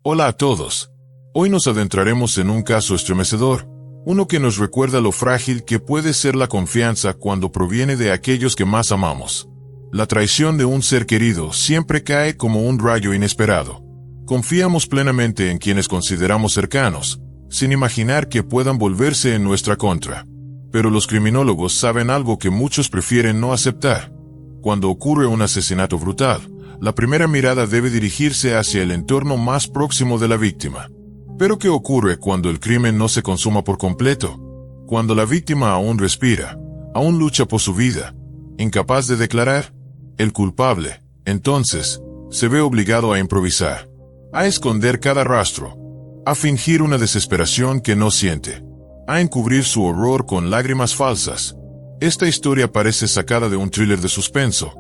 Hola a todos. Hoy nos adentraremos en un caso estremecedor, uno que nos recuerda lo frágil que puede ser la confianza cuando proviene de aquellos que más amamos. La traición de un ser querido siempre cae como un rayo inesperado. Confiamos plenamente en quienes consideramos cercanos, sin imaginar que puedan volverse en nuestra contra. Pero los criminólogos saben algo que muchos prefieren no aceptar. Cuando ocurre un asesinato brutal, la primera mirada debe dirigirse hacia el entorno más próximo de la víctima. Pero ¿qué ocurre cuando el crimen no se consuma por completo? Cuando la víctima aún respira, aún lucha por su vida, incapaz de declarar, el culpable, entonces, se ve obligado a improvisar, a esconder cada rastro, a fingir una desesperación que no siente, a encubrir su horror con lágrimas falsas. Esta historia parece sacada de un thriller de suspenso,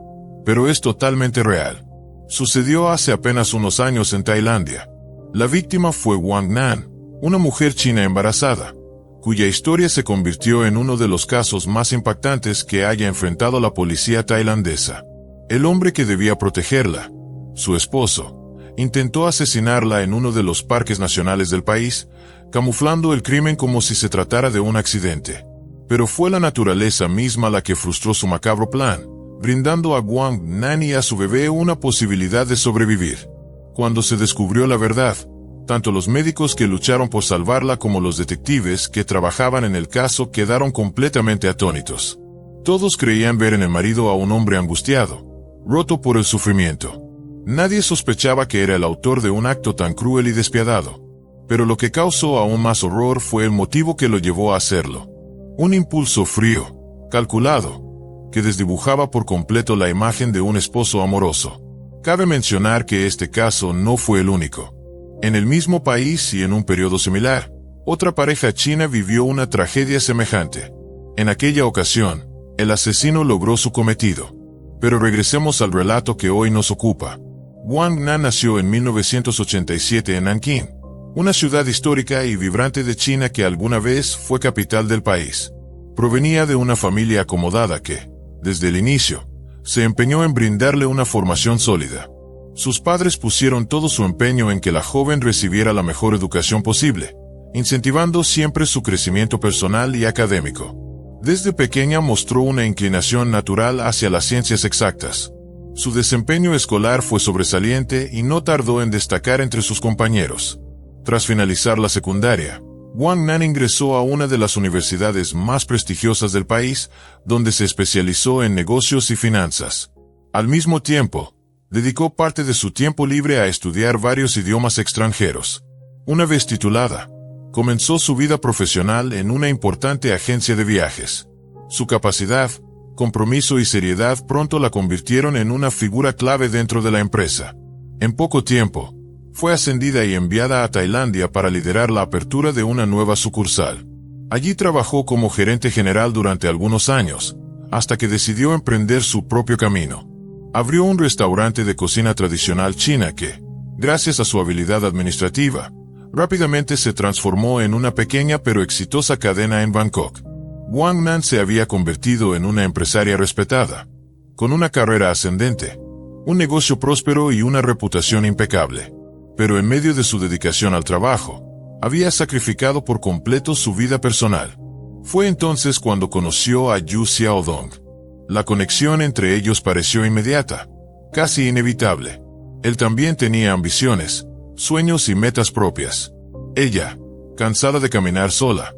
pero es totalmente real. Sucedió hace apenas unos años en Tailandia. La víctima fue Wang Nan, una mujer china embarazada, cuya historia se convirtió en uno de los casos más impactantes que haya enfrentado la policía tailandesa. El hombre que debía protegerla, su esposo, intentó asesinarla en uno de los parques nacionales del país, camuflando el crimen como si se tratara de un accidente. Pero fue la naturaleza misma la que frustró su macabro plan, brindando a Wang Nan y a su bebé una posibilidad de sobrevivir. Cuando se descubrió la verdad, tanto los médicos que lucharon por salvarla como los detectives que trabajaban en el caso quedaron completamente atónitos. Todos creían ver en el marido a un hombre angustiado, roto por el sufrimiento. Nadie sospechaba que era el autor de un acto tan cruel y despiadado. Pero lo que causó aún más horror fue el motivo que lo llevó a hacerlo. Un impulso frío, calculado, que desdibujaba por completo la imagen de un esposo amoroso. Cabe mencionar que este caso no fue el único. En el mismo país y en un periodo similar, otra pareja china vivió una tragedia semejante. En aquella ocasión, el asesino logró su cometido. Pero regresemos al relato que hoy nos ocupa. Wang Nan nació en 1987 en Nankín, una ciudad histórica y vibrante de China que alguna vez fue capital del país. Provenía de una familia acomodada que, desde el inicio, se empeñó en brindarle una formación sólida. Sus padres pusieron todo su empeño en que la joven recibiera la mejor educación posible, incentivando siempre su crecimiento personal y académico. Desde pequeña mostró una inclinación natural hacia las ciencias exactas. Su desempeño escolar fue sobresaliente y no tardó en destacar entre sus compañeros. Tras finalizar la secundaria, Wang Nan ingresó a una de las universidades más prestigiosas del país, donde se especializó en negocios y finanzas. Al mismo tiempo, dedicó parte de su tiempo libre a estudiar varios idiomas extranjeros. Una vez titulada, comenzó su vida profesional en una importante agencia de viajes. Su capacidad, compromiso y seriedad pronto la convirtieron en una figura clave dentro de la empresa. En poco tiempo, fue ascendida y enviada a Tailandia para liderar la apertura de una nueva sucursal. Allí trabajó como gerente general durante algunos años, hasta que decidió emprender su propio camino. Abrió un restaurante de cocina tradicional china que, gracias a su habilidad administrativa, rápidamente se transformó en una pequeña pero exitosa cadena en Bangkok. Wang Nan se había convertido en una empresaria respetada, con una carrera ascendente, un negocio próspero y una reputación impecable. Pero en medio de su dedicación al trabajo, había sacrificado por completo su vida personal. Fue entonces cuando conoció a Yu Xiaodong. La conexión entre ellos pareció inmediata, casi inevitable. Él también tenía ambiciones, sueños y metas propias. Ella, cansada de caminar sola,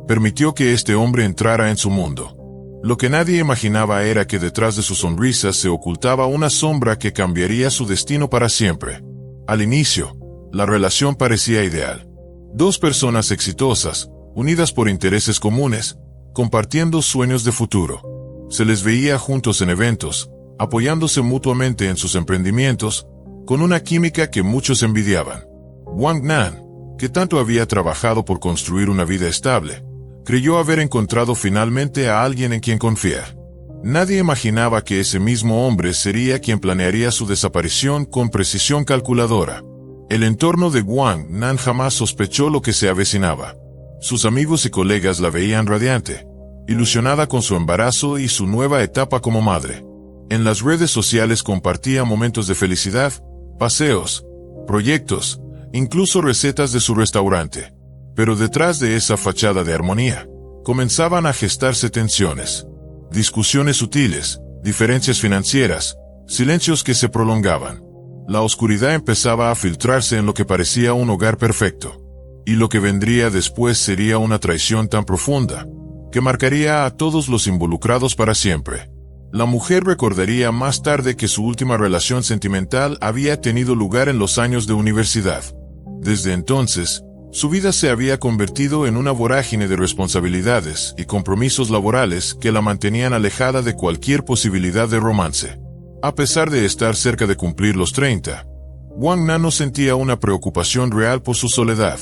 permitió que este hombre entrara en su mundo. Lo que nadie imaginaba era que detrás de su sonrisa se ocultaba una sombra que cambiaría su destino para siempre. Al inicio, la relación parecía ideal. Dos personas exitosas, unidas por intereses comunes, compartiendo sueños de futuro. Se les veía juntos en eventos, apoyándose mutuamente en sus emprendimientos, con una química que muchos envidiaban. Wang Nan, que tanto había trabajado por construir una vida estable, creyó haber encontrado finalmente a alguien en quien confiar. Nadie imaginaba que ese mismo hombre sería quien planearía su desaparición con precisión calculadora. El entorno de Wang Nan jamás sospechó lo que se avecinaba. Sus amigos y colegas la veían radiante, ilusionada con su embarazo y su nueva etapa como madre. En las redes sociales compartía momentos de felicidad, paseos, proyectos, incluso recetas de su restaurante. Pero detrás de esa fachada de armonía, comenzaban a gestarse tensiones, discusiones sutiles, diferencias financieras, silencios que se prolongaban. La oscuridad empezaba a filtrarse en lo que parecía un hogar perfecto. Y lo que vendría después sería una traición tan profunda, que marcaría a todos los involucrados para siempre. La mujer recordaría más tarde que su última relación sentimental había tenido lugar en los años de universidad. Desde entonces, su vida se había convertido en una vorágine de responsabilidades y compromisos laborales que la mantenían alejada de cualquier posibilidad de romance. A pesar de estar cerca de cumplir los 30, Wang Nan no sentía una preocupación real por su soledad.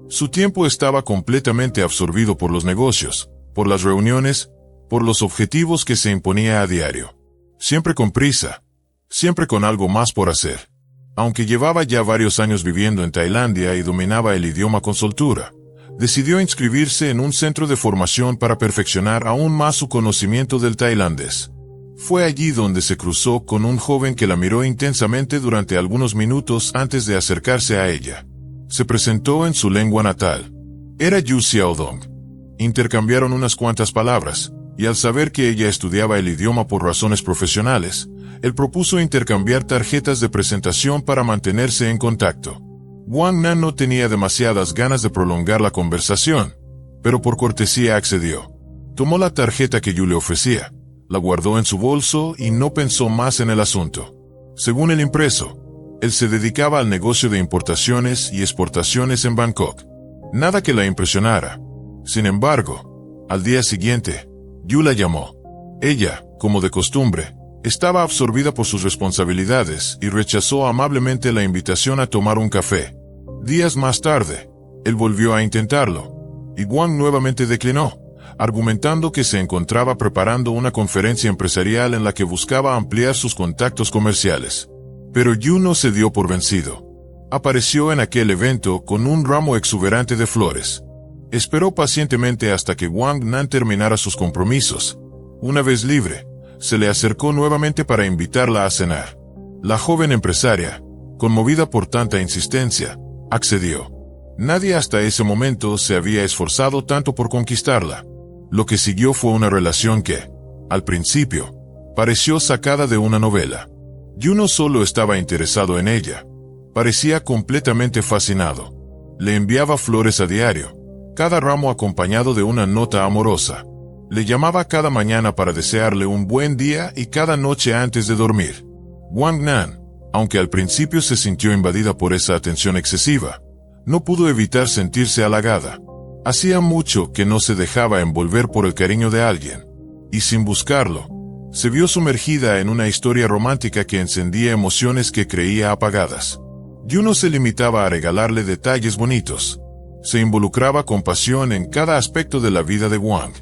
Su tiempo estaba completamente absorbido por los negocios, por las reuniones, por los objetivos que se imponía a diario. Siempre con prisa, siempre con algo más por hacer. Aunque llevaba ya varios años viviendo en Tailandia y dominaba el idioma con soltura, decidió inscribirse en un centro de formación para perfeccionar aún más su conocimiento del tailandés. Fue allí donde se cruzó con un joven que la miró intensamente durante algunos minutos antes de acercarse a ella. Se presentó en su lengua natal. Era Yu Xiaodong. Intercambiaron unas cuantas palabras, y al saber que ella estudiaba el idioma por razones profesionales, él propuso intercambiar tarjetas de presentación para mantenerse en contacto. Wang Nan no tenía demasiadas ganas de prolongar la conversación, pero por cortesía accedió. Tomó la tarjeta que Yu le ofrecía, la guardó en su bolso y no pensó más en el asunto. Según el impreso, él se dedicaba al negocio de importaciones y exportaciones en Bangkok. Nada que la impresionara. Sin embargo, al día siguiente, Yu la llamó. Ella, como de costumbre, estaba absorbida por sus responsabilidades y rechazó amablemente la invitación a tomar un café. Días más tarde, él volvió a intentarlo, y Wang nuevamente declinó, argumentando que se encontraba preparando una conferencia empresarial en la que buscaba ampliar sus contactos comerciales. Pero Yu no se dio por vencido. Apareció en aquel evento con un ramo exuberante de flores. Esperó pacientemente hasta que Wang Nan terminara sus compromisos. Una vez libre, se le acercó nuevamente para invitarla a cenar. La joven empresaria, conmovida por tanta insistencia, accedió. Nadie hasta ese momento se había esforzado tanto por conquistarla. Lo que siguió fue una relación que, al principio, pareció sacada de una novela. Yu no solo estaba interesado en ella, parecía completamente fascinado. Le enviaba flores a diario, cada ramo acompañado de una nota amorosa. Le llamaba cada mañana para desearle un buen día y cada noche antes de dormir. Wang Nan, aunque al principio se sintió invadida por esa atención excesiva, no pudo evitar sentirse halagada. Hacía mucho que no se dejaba envolver por el cariño de alguien, y sin buscarlo, se vio sumergida en una historia romántica que encendía emociones que creía apagadas. Yu no se limitaba a regalarle detalles bonitos. Se involucraba con pasión en cada aspecto de la vida de Wang.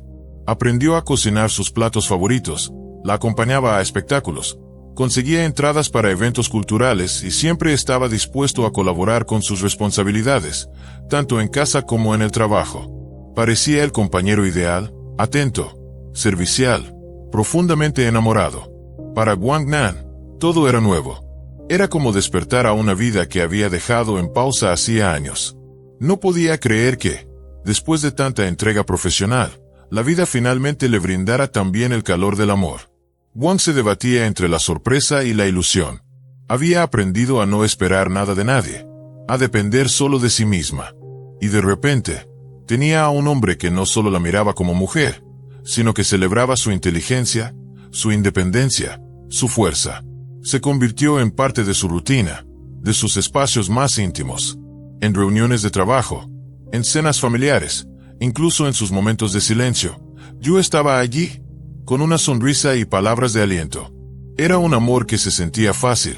Aprendió a cocinar sus platos favoritos, la acompañaba a espectáculos, conseguía entradas para eventos culturales y siempre estaba dispuesto a colaborar con sus responsabilidades, tanto en casa como en el trabajo. Parecía el compañero ideal, atento, servicial, profundamente enamorado. Para Wang Nan, todo era nuevo. Era como despertar a una vida que había dejado en pausa hacía años. No podía creer que, después de tanta entrega profesional, la vida finalmente le brindara también el calor del amor. Wang se debatía entre la sorpresa y la ilusión. Había aprendido a no esperar nada de nadie, a depender solo de sí misma. Y de repente, tenía a un hombre que no solo la miraba como mujer, sino que celebraba su inteligencia, su independencia, su fuerza. Se convirtió en parte de su rutina, de sus espacios más íntimos, en reuniones de trabajo, en cenas familiares, incluso en sus momentos de silencio. Yu estaba allí, con una sonrisa y palabras de aliento. Era un amor que se sentía fácil,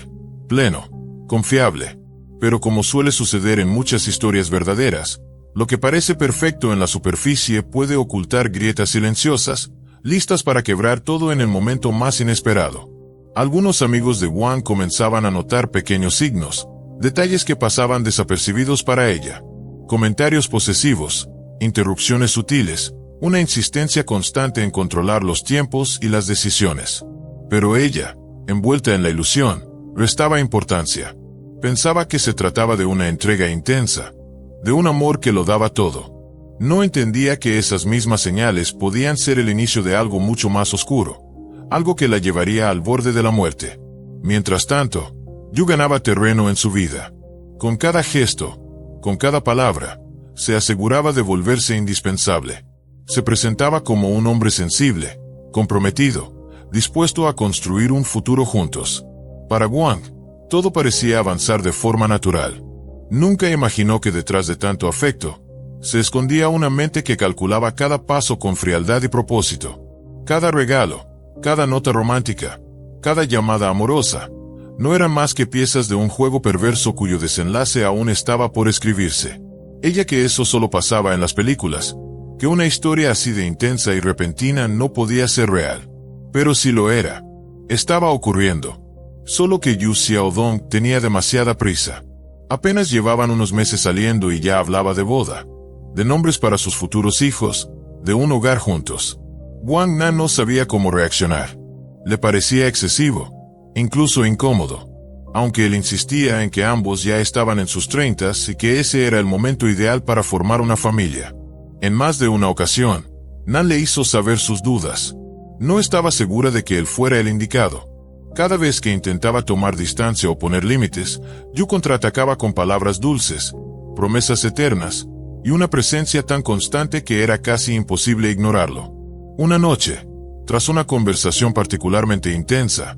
pleno, confiable. Pero como suele suceder en muchas historias verdaderas, lo que parece perfecto en la superficie puede ocultar grietas silenciosas, listas para quebrar todo en el momento más inesperado. Algunos amigos de Wang comenzaban a notar pequeños signos, detalles que pasaban desapercibidos para ella. Comentarios posesivos, interrupciones sutiles, una insistencia constante en controlar los tiempos y las decisiones. Pero ella, envuelta en la ilusión, restaba importancia. Pensaba que se trataba de una entrega intensa, de un amor que lo daba todo. No entendía que esas mismas señales podían ser el inicio de algo mucho más oscuro, algo que la llevaría al borde de la muerte. Mientras tanto, Yu ganaba terreno en su vida. Con cada gesto, con cada palabra, se aseguraba de volverse indispensable. Se presentaba como un hombre sensible, comprometido, dispuesto a construir un futuro juntos. Para Wang, todo parecía avanzar de forma natural. Nunca imaginó que detrás de tanto afecto, se escondía una mente que calculaba cada paso con frialdad y propósito. Cada regalo, cada nota romántica, cada llamada amorosa, no eran más que piezas de un juego perverso cuyo desenlace aún estaba por escribirse. Ella que eso solo pasaba en las películas, que una historia así de intensa y repentina no podía ser real. Pero si lo era, estaba ocurriendo. Solo que Yu Xiaodong tenía demasiada prisa. Apenas llevaban unos meses saliendo y ya hablaba de boda, de nombres para sus futuros hijos, de un hogar juntos. Wang Nan no sabía cómo reaccionar. Le parecía excesivo, incluso incómodo, aunque él insistía en que ambos ya estaban en sus 30s y que ese era el momento ideal para formar una familia. En más de una ocasión, Nan le hizo saber sus dudas. No estaba segura de que él fuera el indicado. Cada vez que intentaba tomar distancia o poner límites, Yu contraatacaba con palabras dulces, promesas eternas, y una presencia tan constante que era casi imposible ignorarlo. Una noche, tras una conversación particularmente intensa,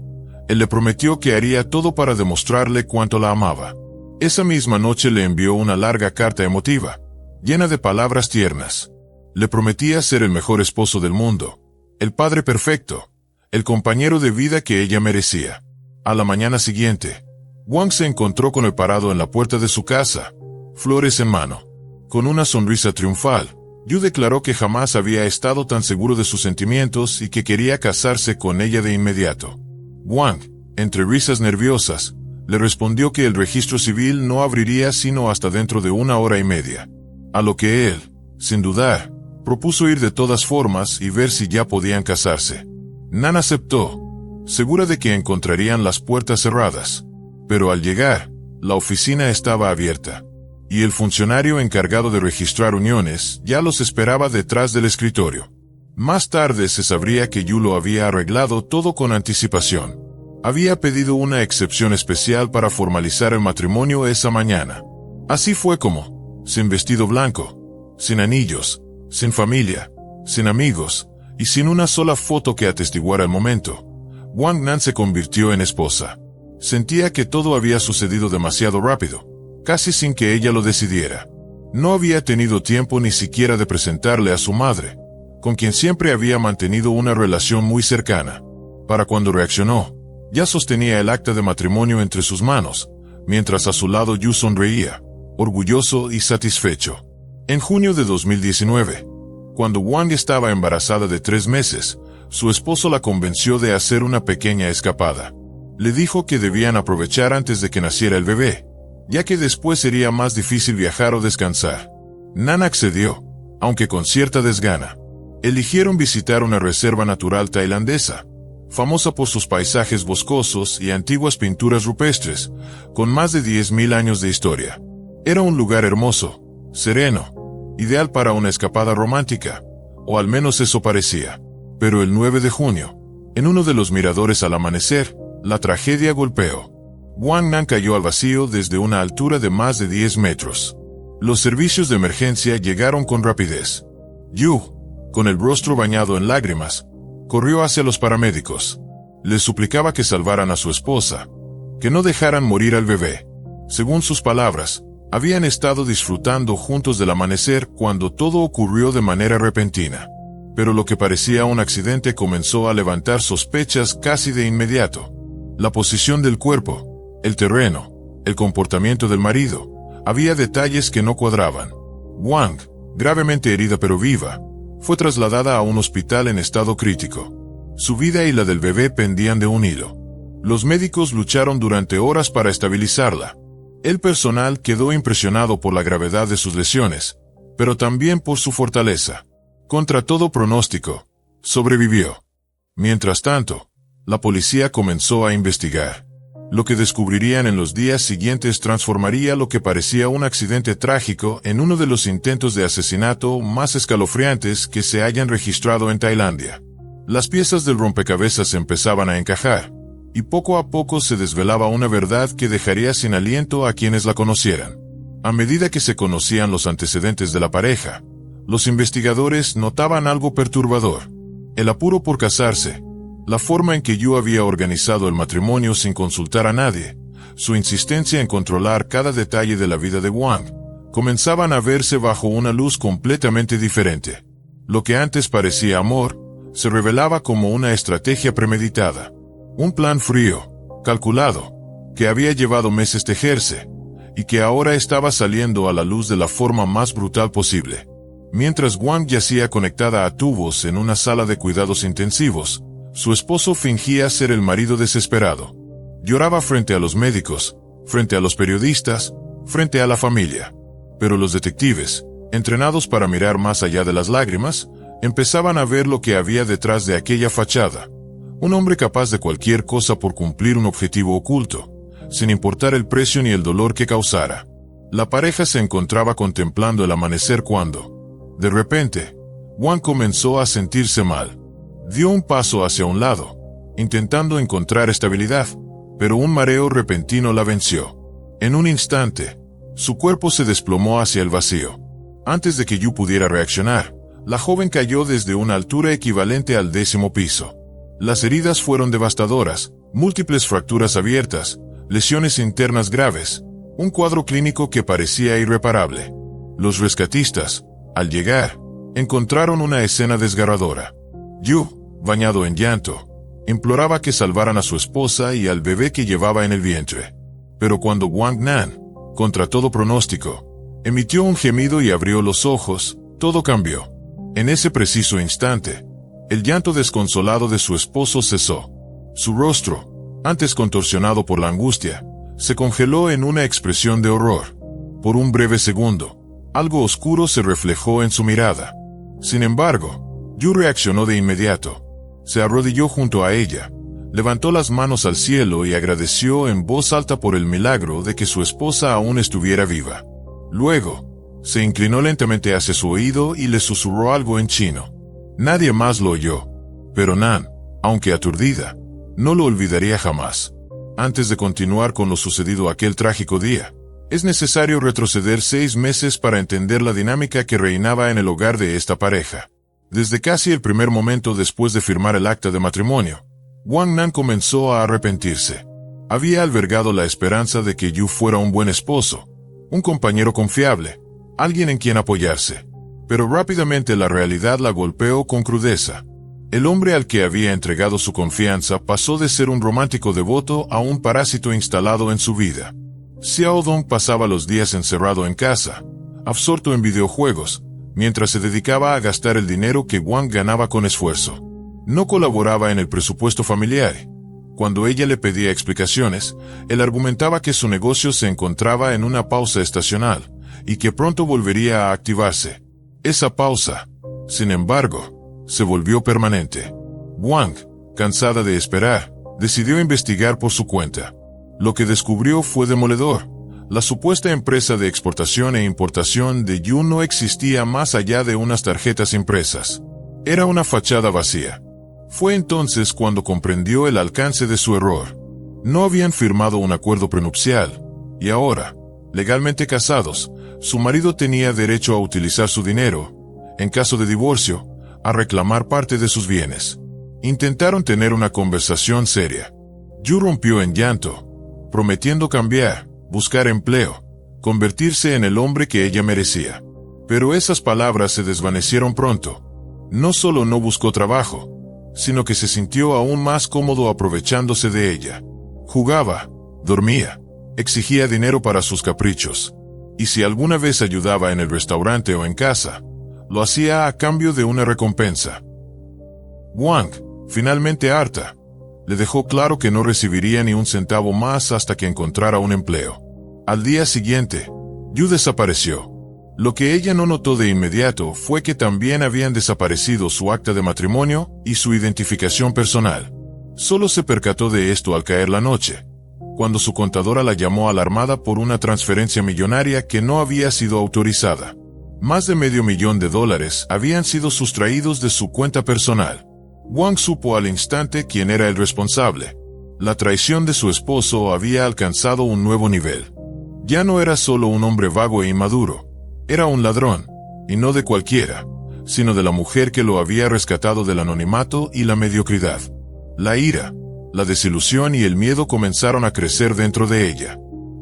él le prometió que haría todo para demostrarle cuánto la amaba. Esa misma noche le envió una larga carta emotiva, llena de palabras tiernas. Le prometía ser el mejor esposo del mundo, el padre perfecto, el compañero de vida que ella merecía. A la mañana siguiente, Wang se encontró con él parado en la puerta de su casa, flores en mano. Con una sonrisa triunfal, Yu declaró que jamás había estado tan seguro de sus sentimientos y que quería casarse con ella de inmediato. Wang, entre risas nerviosas, le respondió que el registro civil no abriría sino hasta dentro de 1 hora y media. A lo que él, sin dudar, propuso ir de todas formas y ver si ya podían casarse. Nan aceptó, segura de que encontrarían las puertas cerradas. Pero al llegar, la oficina estaba abierta, y el funcionario encargado de registrar uniones ya los esperaba detrás del escritorio. Más tarde se sabría que Yu lo había arreglado todo con anticipación. Había pedido una excepción especial para formalizar el matrimonio esa mañana. Así fue como, sin vestido blanco, sin anillos, sin familia, sin amigos, y sin una sola foto que atestiguara el momento, Wang Nan se convirtió en esposa. Sentía que todo había sucedido demasiado rápido, casi sin que ella lo decidiera. No había tenido tiempo ni siquiera de presentarle a su madre, con quien siempre había mantenido una relación muy cercana. Para cuando reaccionó, ya sostenía el acta de matrimonio entre sus manos, mientras a su lado Yu sonreía, orgulloso y satisfecho. En junio de 2019, cuando Wang estaba embarazada de 3 meses, su esposo la convenció de hacer una pequeña escapada. Le dijo que debían aprovechar antes de que naciera el bebé, ya que después sería más difícil viajar o descansar. Nan accedió, aunque con cierta desgana. Eligieron visitar una reserva natural tailandesa, famosa por sus paisajes boscosos y antiguas pinturas rupestres, con más de 10.000 años de historia. Era un lugar hermoso, sereno, ideal para una escapada romántica, o al menos eso parecía. Pero el 9 de junio, en uno de los miradores al amanecer, la tragedia golpeó. Wang Nan cayó al vacío desde una altura de más de 10 metros. Los servicios de emergencia llegaron con rapidez. Yu, con el rostro bañado en lágrimas, corrió hacia los paramédicos. Les suplicaba que salvaran a su esposa, que no dejaran morir al bebé. Según sus palabras, habían estado disfrutando juntos del amanecer cuando todo ocurrió de manera repentina. Pero lo que parecía un accidente comenzó a levantar sospechas casi de inmediato. La posición del cuerpo, el terreno, el comportamiento del marido, había detalles que no cuadraban. Wang, gravemente herida pero viva, fue trasladada a un hospital en estado crítico. Su vida y la del bebé pendían de un hilo. Los médicos lucharon durante horas para estabilizarla. El personal quedó impresionado por la gravedad de sus lesiones, pero también por su fortaleza. Contra todo pronóstico, sobrevivió. Mientras tanto, la policía comenzó a investigar. Lo que descubrirían en los días siguientes transformaría lo que parecía un accidente trágico en uno de los intentos de asesinato más escalofriantes que se hayan registrado en Tailandia. Las piezas del rompecabezas empezaban a encajar, y poco a poco se desvelaba una verdad que dejaría sin aliento a quienes la conocieran. A medida que se conocían los antecedentes de la pareja, los investigadores notaban algo perturbador: el apuro por casarse, la forma en que Yu había organizado el matrimonio sin consultar a nadie, su insistencia en controlar cada detalle de la vida de Wang, comenzaban a verse bajo una luz completamente diferente. Lo que antes parecía amor, se revelaba como una estrategia premeditada. Un plan frío, calculado, que había llevado meses tejerse, y que ahora estaba saliendo a la luz de la forma más brutal posible. Mientras Wang yacía conectada a tubos en una sala de cuidados intensivos, su esposo fingía ser el marido desesperado. Lloraba frente a los médicos, frente a los periodistas, frente a la familia. Pero los detectives, entrenados para mirar más allá de las lágrimas, empezaban a ver lo que había detrás de aquella fachada. Un hombre capaz de cualquier cosa por cumplir un objetivo oculto, sin importar el precio ni el dolor que causara. La pareja se encontraba contemplando el amanecer cuando, de repente, Wang comenzó a sentirse mal. Dio un paso hacia un lado, intentando encontrar estabilidad, pero un mareo repentino la venció. En un instante, su cuerpo se desplomó hacia el vacío. Antes de que Yu pudiera reaccionar, la joven cayó desde una altura equivalente al 10º piso. Las heridas fueron devastadoras, múltiples fracturas abiertas, lesiones internas graves, un cuadro clínico que parecía irreparable. Los rescatistas, al llegar, encontraron una escena desgarradora. Yu, bañado en llanto, imploraba que salvaran a su esposa y al bebé que llevaba en el vientre. Pero cuando Wang Nan, contra todo pronóstico, emitió un gemido y abrió los ojos, todo cambió. En ese preciso instante, el llanto desconsolado de su esposo cesó. Su rostro, antes contorsionado por la angustia, se congeló en una expresión de horror. Por un breve segundo, algo oscuro se reflejó en su mirada. Sin embargo, Yu reaccionó de inmediato. Se arrodilló junto a ella, levantó las manos al cielo y agradeció en voz alta por el milagro de que su esposa aún estuviera viva. Luego, se inclinó lentamente hacia su oído y le susurró algo en chino. Nadie más lo oyó, pero Nan, aunque aturdida, no lo olvidaría jamás. Antes de continuar con lo sucedido aquel trágico día, es necesario retroceder 6 meses para entender la dinámica que reinaba en el hogar de esta pareja. Desde casi el primer momento después de firmar el acta de matrimonio, Wang Nan comenzó a arrepentirse. Había albergado la esperanza de que Yu fuera un buen esposo, un compañero confiable, alguien en quien apoyarse. Pero rápidamente la realidad la golpeó con crudeza. El hombre al que había entregado su confianza pasó de ser un romántico devoto a un parásito instalado en su vida. Xiao Dong pasaba los días encerrado en casa, absorto en videojuegos, mientras se dedicaba a gastar el dinero que Wang ganaba con esfuerzo. No colaboraba en el presupuesto familiar. Cuando ella le pedía explicaciones, él argumentaba que su negocio se encontraba en una pausa estacional, y que pronto volvería a activarse. Esa pausa, sin embargo, se volvió permanente. Wang, cansada de esperar, decidió investigar por su cuenta. Lo que descubrió fue demoledor. La supuesta empresa de exportación e importación de Yu no existía más allá de unas tarjetas impresas. Era una fachada vacía. Fue entonces cuando comprendió el alcance de su error. No habían firmado un acuerdo prenupcial, y ahora, legalmente casados, su marido tenía derecho a utilizar su dinero, en caso de divorcio, a reclamar parte de sus bienes. Intentaron tener una conversación seria. Yu rompió en llanto, prometiendo cambiar, buscar empleo, convertirse en el hombre que ella merecía. Pero esas palabras se desvanecieron pronto. No solo no buscó trabajo, sino que se sintió aún más cómodo aprovechándose de ella. Jugaba, dormía, exigía dinero para sus caprichos. Y si alguna vez ayudaba en el restaurante o en casa, lo hacía a cambio de una recompensa. Wang, finalmente harta, le dejó claro que no recibiría ni un centavo más hasta que encontrara un empleo. Al día siguiente, Yu desapareció. Lo que ella no notó de inmediato fue que también habían desaparecido su acta de matrimonio y su identificación personal. Solo se percató de esto al caer la noche, cuando su contadora la llamó alarmada por una transferencia millonaria que no había sido autorizada. Más de $500,000 habían sido sustraídos de su cuenta personal. Wang supo al instante quién era el responsable. La traición de su esposo había alcanzado un nuevo nivel. Ya no era solo un hombre vago e inmaduro. Era un ladrón, y no de cualquiera, sino de la mujer que lo había rescatado del anonimato y la mediocridad. La ira, la desilusión y el miedo comenzaron a crecer dentro de ella.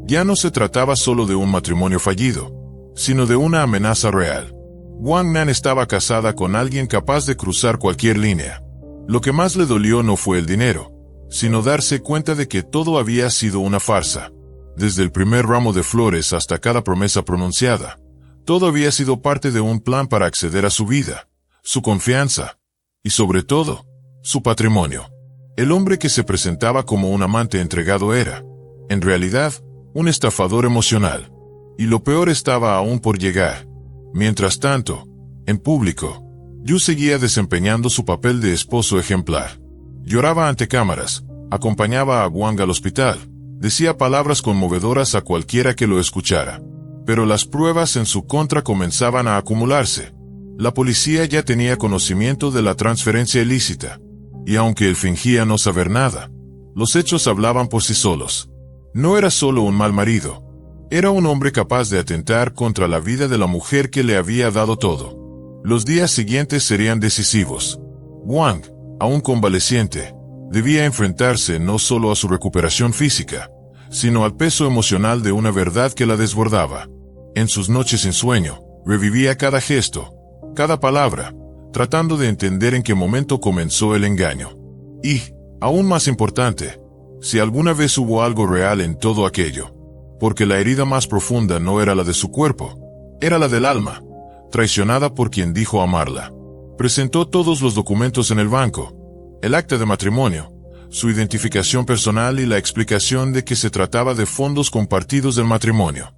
Ya no se trataba solo de un matrimonio fallido, sino de una amenaza real. Wang Nan estaba casada con alguien capaz de cruzar cualquier línea. Lo que más le dolió no fue el dinero, sino darse cuenta de que todo había sido una farsa. Desde el primer ramo de flores hasta cada promesa pronunciada, todo había sido parte de un plan para acceder a su vida, su confianza y, sobre todo, su patrimonio. El hombre que se presentaba como un amante entregado era, en realidad, un estafador emocional. Y lo peor estaba aún por llegar. Mientras tanto, en público, Yu seguía desempeñando su papel de esposo ejemplar. Lloraba ante cámaras, acompañaba a Wang al hospital, decía palabras conmovedoras a cualquiera que lo escuchara. Pero las pruebas en su contra comenzaban a acumularse. La policía ya tenía conocimiento de la transferencia ilícita. Y aunque él fingía no saber nada, los hechos hablaban por sí solos. No era solo un mal marido. Era un hombre capaz de atentar contra la vida de la mujer que le había dado todo. Los días siguientes serían decisivos. Wang, aún convaleciente, debía enfrentarse no solo a su recuperación física, sino al peso emocional de una verdad que la desbordaba. En sus noches sin sueño, revivía cada gesto, cada palabra, tratando de entender en qué momento comenzó el engaño. Y, aún más importante, si alguna vez hubo algo real en todo aquello. Porque la herida más profunda no era la de su cuerpo, era la del alma, traicionada por quien dijo amarla. Presentó todos los documentos en el banco, el acta de matrimonio, su identificación personal y la explicación de que se trataba de fondos compartidos del matrimonio.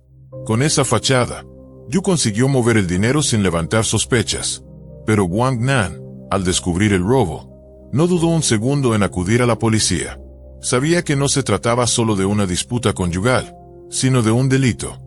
Con esa fachada, Yu consiguió mover el dinero sin levantar sospechas. Pero Wang Nan, al descubrir el robo, no dudó un segundo en acudir a la policía. Sabía que no se trataba solo de una disputa conyugal, sino de un delito.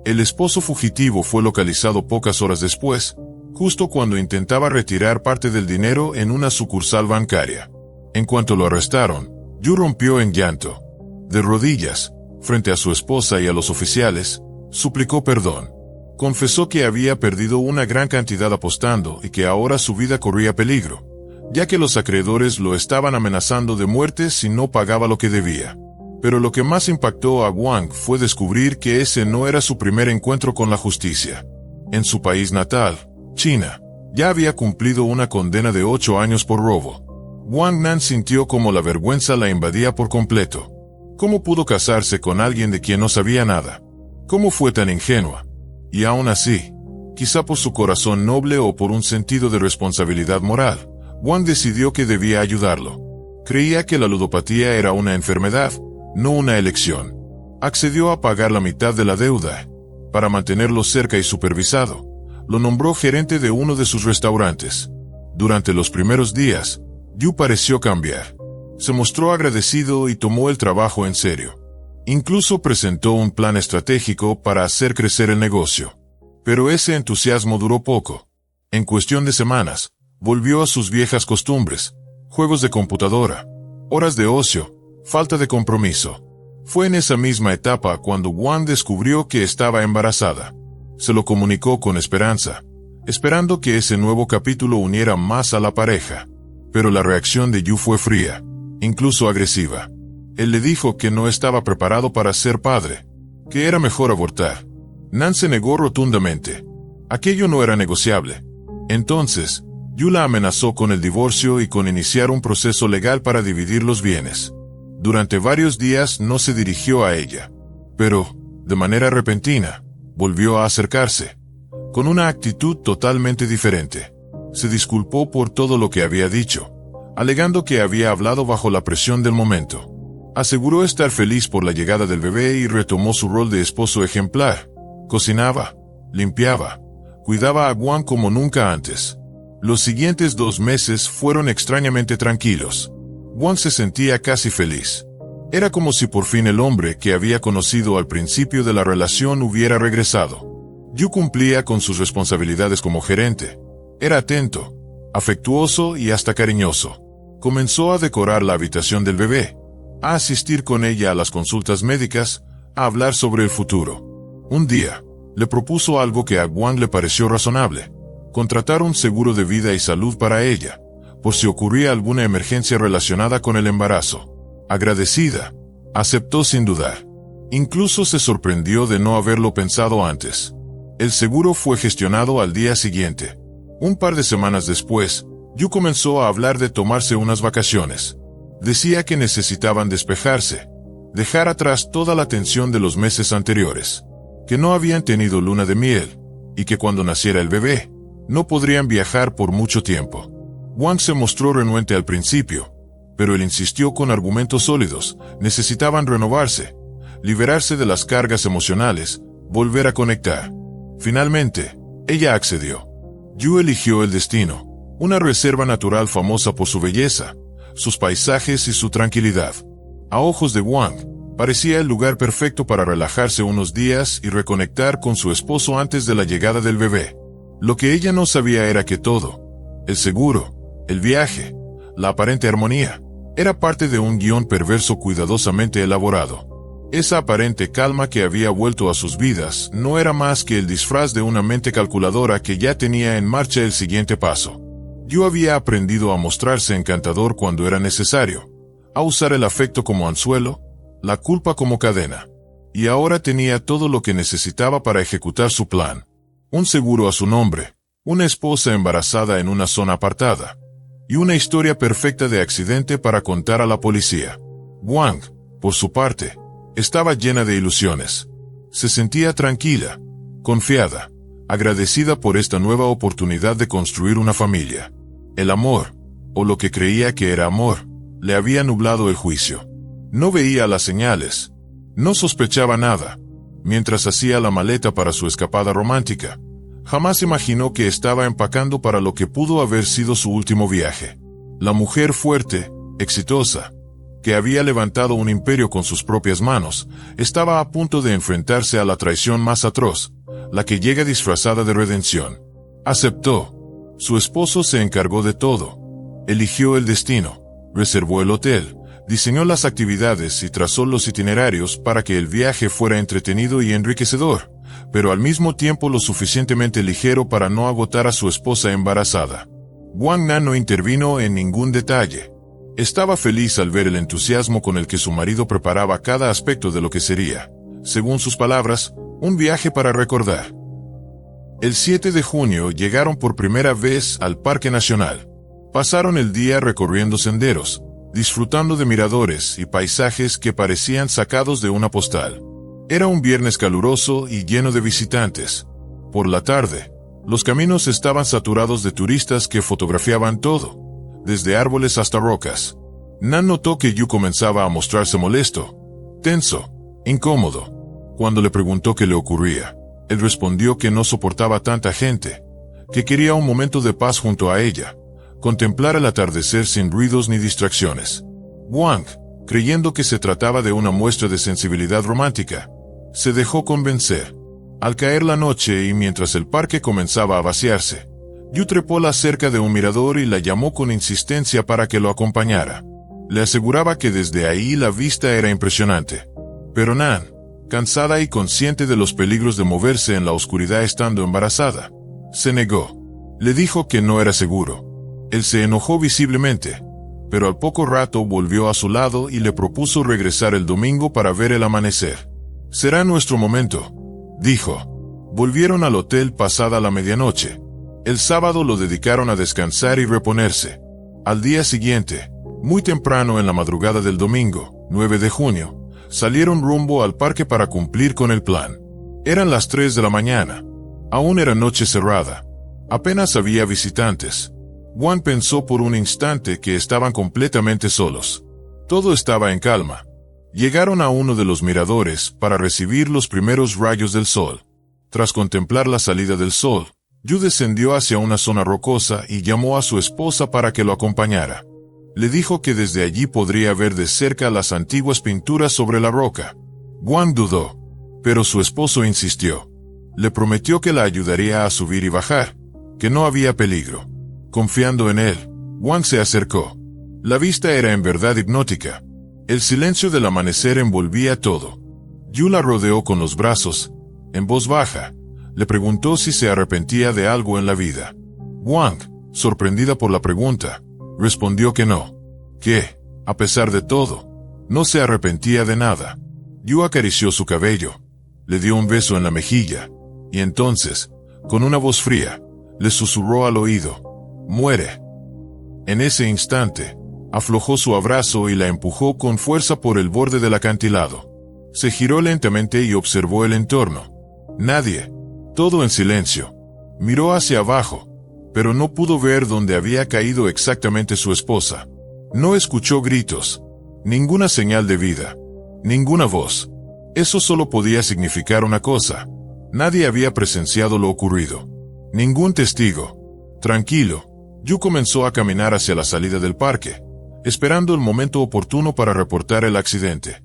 El esposo fugitivo fue localizado pocas horas después, justo cuando intentaba retirar parte del dinero en una sucursal bancaria. En cuanto lo arrestaron, Yu rompió en llanto. De rodillas, frente a su esposa y a los oficiales, suplicó perdón. Confesó que había perdido una gran cantidad apostando y que ahora su vida corría peligro, ya que los acreedores lo estaban amenazando de muerte si no pagaba lo que debía. Pero lo que más impactó a Wang fue descubrir que ese no era su primer encuentro con la justicia. En su país natal, China, ya había cumplido una condena de 8 años por robo. Wang Nan sintió como la vergüenza la invadía por completo. ¿Cómo pudo casarse con alguien de quien no sabía nada? ¿Cómo fue tan ingenua? Y aún así, quizá por su corazón noble o por un sentido de responsabilidad moral, Wang decidió que debía ayudarlo. Creía que la ludopatía era una enfermedad, no una elección. Accedió a pagar la mitad de la deuda. Para mantenerlo cerca y supervisado, lo nombró gerente de uno de sus restaurantes. Durante los primeros días, Yu pareció cambiar. Se mostró agradecido y tomó el trabajo en serio. Incluso presentó un plan estratégico para hacer crecer el negocio. Pero ese entusiasmo duró poco. En cuestión de semanas, volvió a sus viejas costumbres: juegos de computadora, horas de ocio, falta de compromiso. Fue en esa misma etapa cuando Wang descubrió que estaba embarazada. Se lo comunicó con esperanza, esperando que ese nuevo capítulo uniera más a la pareja. Pero la reacción de Yu fue fría, incluso agresiva. Él le dijo que no estaba preparado para ser padre, que era mejor abortar. Nan se negó rotundamente. Aquello no era negociable. Entonces, Yu la amenazó con el divorcio y con iniciar un proceso legal para dividir los bienes. Durante varios días no se dirigió a ella, pero, de manera repentina, volvió a acercarse, con una actitud totalmente diferente. Se disculpó por todo lo que había dicho, alegando que había hablado bajo la presión del momento. Aseguró estar feliz por la llegada del bebé y retomó su rol de esposo ejemplar. Cocinaba, limpiaba, cuidaba a Wang como nunca antes. Los siguientes 2 meses fueron extrañamente tranquilos. Wang se sentía casi feliz. Era como si por fin el hombre que había conocido al principio de la relación hubiera regresado. Yu cumplía con sus responsabilidades como gerente. Era atento, afectuoso y hasta cariñoso. Comenzó a decorar la habitación del bebé, a asistir con ella a las consultas médicas, a hablar sobre el futuro. Un día, le propuso algo que a Wang le pareció razonable: contratar un seguro de vida y salud para ella, por si ocurría alguna emergencia relacionada con el embarazo. Agradecida, aceptó sin dudar. Incluso se sorprendió de no haberlo pensado antes. El seguro fue gestionado al día siguiente. Un par de semanas después, Yu comenzó a hablar de tomarse unas vacaciones. Decía que necesitaban despejarse, dejar atrás toda la tensión de los meses anteriores, que no habían tenido luna de miel, y que cuando naciera el bebé, no podrían viajar por mucho tiempo. Wang se mostró renuente al principio, pero él insistió con argumentos sólidos. Necesitaban renovarse, liberarse de las cargas emocionales, volver a conectar. Finalmente, ella accedió. Yu eligió el destino, una reserva natural famosa por su belleza, sus paisajes y su tranquilidad. A ojos de Wang, parecía el lugar perfecto para relajarse unos días y reconectar con su esposo antes de la llegada del bebé. Lo que ella no sabía era que todo, el seguro, el viaje, la aparente armonía, era parte de un guión perverso cuidadosamente elaborado. Esa aparente calma que había vuelto a sus vidas no era más que el disfraz de una mente calculadora que ya tenía en marcha el siguiente paso. Yu había aprendido a mostrarse encantador cuando era necesario, a usar el afecto como anzuelo, la culpa como cadena. Y ahora tenía todo lo que necesitaba para ejecutar su plan. Un seguro a su nombre, una esposa embarazada en una zona apartada, y una historia perfecta de accidente para contar a la policía. Wang, por su parte, estaba llena de ilusiones. Se sentía tranquila, confiada, agradecida por esta nueva oportunidad de construir una familia. El amor, o lo que creía que era amor, le había nublado el juicio. No veía las señales, no sospechaba nada. Mientras hacía la maleta para su escapada romántica, jamás imaginó que estaba empacando para lo que pudo haber sido su último viaje. La mujer fuerte, exitosa, que había levantado un imperio con sus propias manos, estaba a punto de enfrentarse a la traición más atroz, la que llega disfrazada de redención. Aceptó. Su esposo se encargó de todo. Eligió el destino, reservó el hotel, diseñó las actividades y trazó los itinerarios para que el viaje fuera entretenido y enriquecedor, pero al mismo tiempo lo suficientemente ligero para no agotar a su esposa embarazada. Wang Nan no intervino en ningún detalle. Estaba feliz al ver el entusiasmo con el que su marido preparaba cada aspecto de lo que sería, según sus palabras, un viaje para recordar. El 7 de junio llegaron por primera vez al Parque Nacional. Pasaron el día recorriendo senderos, disfrutando de miradores y paisajes que parecían sacados de una postal. Era un viernes caluroso y lleno de visitantes. Por la tarde, los caminos estaban saturados de turistas que fotografiaban todo, desde árboles hasta rocas. Nan notó que Yu comenzaba a mostrarse molesto, tenso, incómodo. Cuando le preguntó qué le ocurría, él respondió que no soportaba tanta gente, que quería un momento de paz junto a ella, contemplar el atardecer sin ruidos ni distracciones. Wang, creyendo que se trataba de una muestra de sensibilidad romántica, se dejó convencer. Al caer la noche y mientras el parque comenzaba a vaciarse, Yu trepó la cerca de un mirador y la llamó con insistencia para que lo acompañara. Le aseguraba que desde ahí la vista era impresionante. Pero Nan, cansada y consciente de los peligros de moverse en la oscuridad estando embarazada, se negó. Le dijo que no era seguro. Él se enojó visiblemente, pero al poco rato volvió a su lado y le propuso regresar el domingo para ver el amanecer. «Será nuestro momento», dijo. Volvieron al hotel pasada la medianoche. El sábado lo dedicaron a descansar y reponerse. Al día siguiente, muy temprano en la madrugada del domingo, 9 de junio, salieron rumbo al parque para cumplir con el plan. Eran las 3 de la mañana. Aún era noche cerrada. Apenas había visitantes. Wang pensó por un instante que estaban completamente solos. Todo estaba en calma. Llegaron a uno de los miradores para recibir los primeros rayos del sol. Tras contemplar la salida del sol, Yu descendió hacia una zona rocosa y llamó a su esposa para que lo acompañara. Le dijo que desde allí podría ver de cerca las antiguas pinturas sobre la roca. Wang dudó, pero su esposo insistió. Le prometió que la ayudaría a subir y bajar, que no había peligro. Confiando en él, Wang se acercó. La vista era en verdad hipnótica. El silencio del amanecer envolvía todo. Yu la rodeó con los brazos. En voz baja, le preguntó si se arrepentía de algo en la vida. Wang, sorprendida por la pregunta, respondió que no. Que, a pesar de todo, no se arrepentía de nada. Yu acarició su cabello, le dio un beso en la mejilla, y entonces, con una voz fría, le susurró al oído: «Muere». En ese instante, aflojó su abrazo y la empujó con fuerza por el borde del acantilado. Se giró lentamente y observó el entorno. Nadie. Todo en silencio. Miró hacia abajo, pero no pudo ver dónde había caído exactamente su esposa. No escuchó gritos, ninguna señal de vida, ninguna voz. Eso solo podía significar una cosa: nadie había presenciado lo ocurrido. Ningún testigo. Tranquilo, Yu comenzó a caminar hacia la salida del parque, esperando el momento oportuno para reportar el accidente.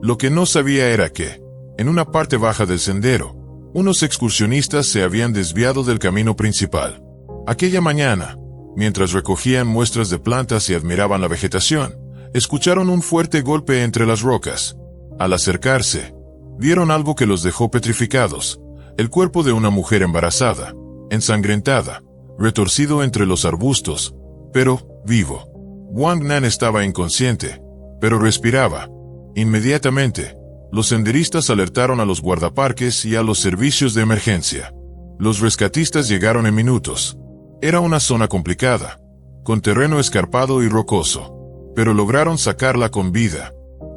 Lo que no sabía era que, en una parte baja del sendero, unos excursionistas se habían desviado del camino principal. Aquella mañana, mientras recogían muestras de plantas y admiraban la vegetación, escucharon un fuerte golpe entre las rocas. Al acercarse, vieron algo que los dejó petrificados: el cuerpo de una mujer embarazada, ensangrentada, retorcido entre los arbustos, pero vivo. Wang Nan estaba inconsciente, pero respiraba. Inmediatamente, los senderistas alertaron a los guardaparques y a los servicios de emergencia. Los rescatistas llegaron en minutos. Era una zona complicada, con terreno escarpado y rocoso, pero lograron sacarla con vida.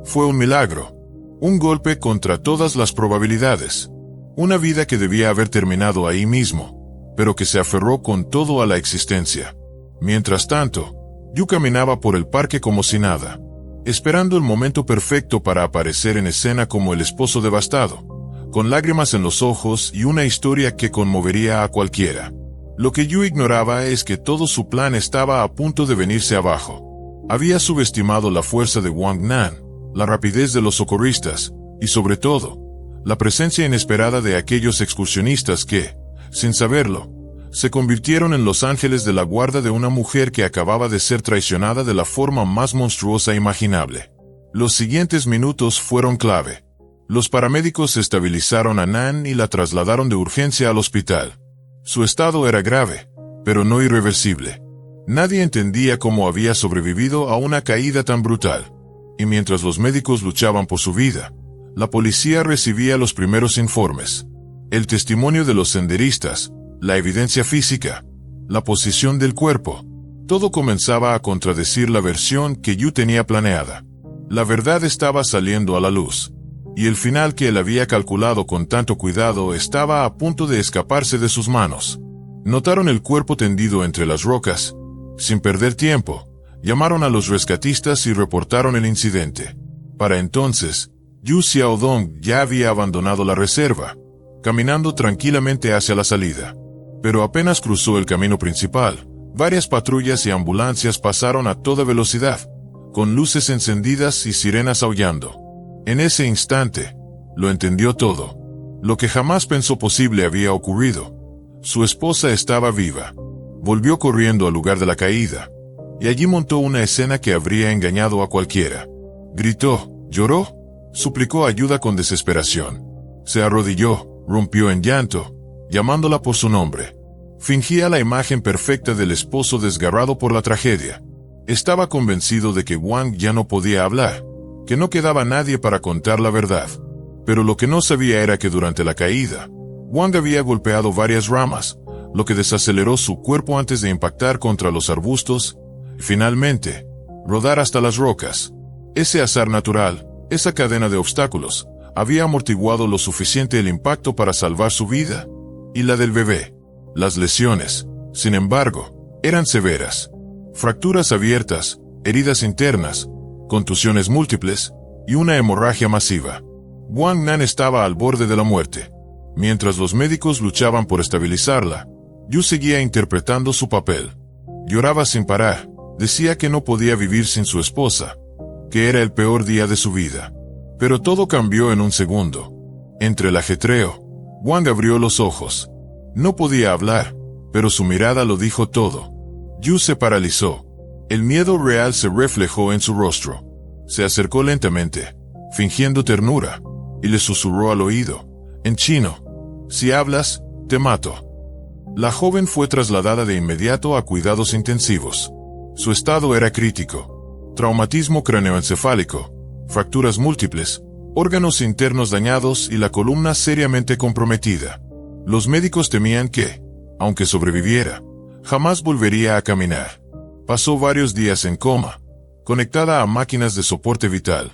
Fue un milagro, un golpe contra todas las probabilidades. Una vida que debía haber terminado ahí mismo, pero que se aferró con todo a la existencia. Mientras tanto, Yu caminaba por el parque como si nada, esperando el momento perfecto para aparecer en escena como el esposo devastado, con lágrimas en los ojos y una historia que conmovería a cualquiera. Lo que Yu ignoraba es que todo su plan estaba a punto de venirse abajo. Había subestimado la fuerza de Wang Nan, la rapidez de los socorristas, y sobre todo, la presencia inesperada de aquellos excursionistas que, sin saberlo, se convirtieron en los ángeles de la guarda de una mujer que acababa de ser traicionada de la forma más monstruosa imaginable. Los siguientes minutos fueron clave. Los paramédicos estabilizaron a Nan y la trasladaron de urgencia al hospital. Su estado era grave, pero no irreversible. Nadie entendía cómo había sobrevivido a una caída tan brutal. Y mientras los médicos luchaban por su vida, la policía recibía los primeros informes. El testimonio de los senderistas, la evidencia física, la posición del cuerpo, todo comenzaba a contradecir la versión que Yu tenía planeada. La verdad estaba saliendo a la luz, y el final que él había calculado con tanto cuidado estaba a punto de escaparse de sus manos. Notaron el cuerpo tendido entre las rocas. Sin perder tiempo, llamaron a los rescatistas y reportaron el incidente. Para entonces, Yu Xiaodong ya había abandonado la reserva, caminando tranquilamente hacia la salida. Pero apenas cruzó el camino principal, varias patrullas y ambulancias pasaron a toda velocidad, con luces encendidas y sirenas aullando. En ese instante, lo entendió todo. Lo que jamás pensó posible había ocurrido. Su esposa estaba viva. Volvió corriendo al lugar de la caída, y allí montó una escena que habría engañado a cualquiera. Gritó, lloró, suplicó ayuda con desesperación. Se arrodilló, rompió en llanto, llamándola por su nombre. Fingía la imagen perfecta del esposo desgarrado por la tragedia. Estaba convencido de que Wang ya no podía hablar, que no quedaba nadie para contar la verdad. Pero lo que no sabía era que durante la caída, Wang había golpeado varias ramas, lo que desaceleró su cuerpo antes de impactar contra los arbustos, y finalmente, rodar hasta las rocas. Ese azar natural, esa cadena de obstáculos, había amortiguado lo suficiente el impacto para salvar su vida y la del bebé. Las lesiones, sin embargo, eran severas. Fracturas abiertas, heridas internas, contusiones múltiples y una hemorragia masiva. Wang Nan estaba al borde de la muerte. Mientras los médicos luchaban por estabilizarla, Yu seguía interpretando su papel. Lloraba sin parar, Decía que no podía vivir sin su esposa, que era el peor día de su vida. Pero todo cambió en un segundo. Entre el ajetreo, Wang abrió los ojos. No podía hablar, pero su mirada lo dijo todo. Yu se paralizó. El miedo real se reflejó en su rostro. Se acercó lentamente, fingiendo ternura, y le susurró al oído, en chino: si hablas, te mato. La joven fue trasladada de inmediato a cuidados intensivos. Su estado era crítico. Traumatismo craneoencefálico, fracturas múltiples, órganos internos dañados y la columna seriamente comprometida. Los médicos temían que, aunque sobreviviera, jamás volvería a caminar. Pasó varios días en coma, conectada a máquinas de soporte vital.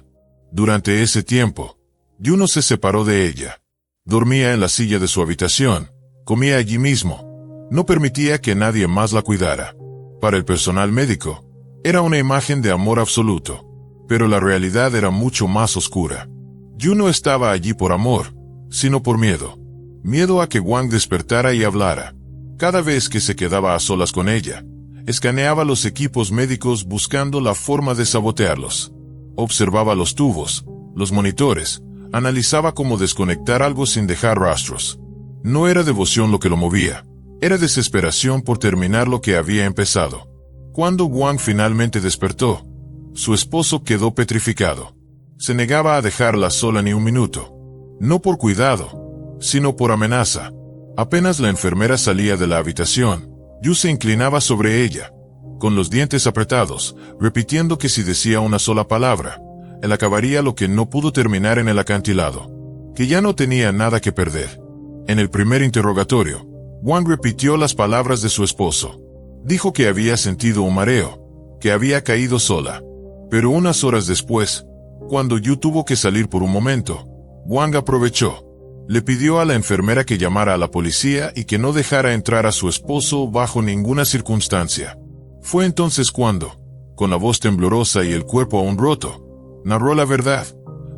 Durante ese tiempo, Yu no se separó de ella. Dormía en la silla de su habitación, comía allí mismo, no permitía que nadie más la cuidara. Para el personal médico, era una imagen de amor absoluto, pero la realidad era mucho más oscura. Yu no estaba allí por amor, sino por miedo. Miedo a que Wang despertara y hablara. Cada vez que se quedaba a solas con ella, escaneaba los equipos médicos buscando la forma de sabotearlos. Observaba los tubos, los monitores, analizaba cómo desconectar algo sin dejar rastros. No era devoción lo que lo movía, era desesperación por terminar lo que había empezado. Cuando Wang finalmente despertó, su esposo quedó petrificado. Se negaba a dejarla sola ni un minuto. No por cuidado, sino por amenaza. Apenas la enfermera salía de la habitación, Yu se inclinaba sobre ella, con los dientes apretados, repitiendo que si decía una sola palabra, él acabaría lo que no pudo terminar en el acantilado, que ya no tenía nada que perder. En el primer interrogatorio, Wang repitió las palabras de su esposo. Dijo que había sentido un mareo, que había caído sola. Pero unas horas después, cuando Yu tuvo que salir por un momento, Wang aprovechó. Le pidió a la enfermera que llamara a la policía y que no dejara entrar a su esposo bajo ninguna circunstancia. Fue entonces cuando, con la voz temblorosa y el cuerpo aún roto, narró la verdad.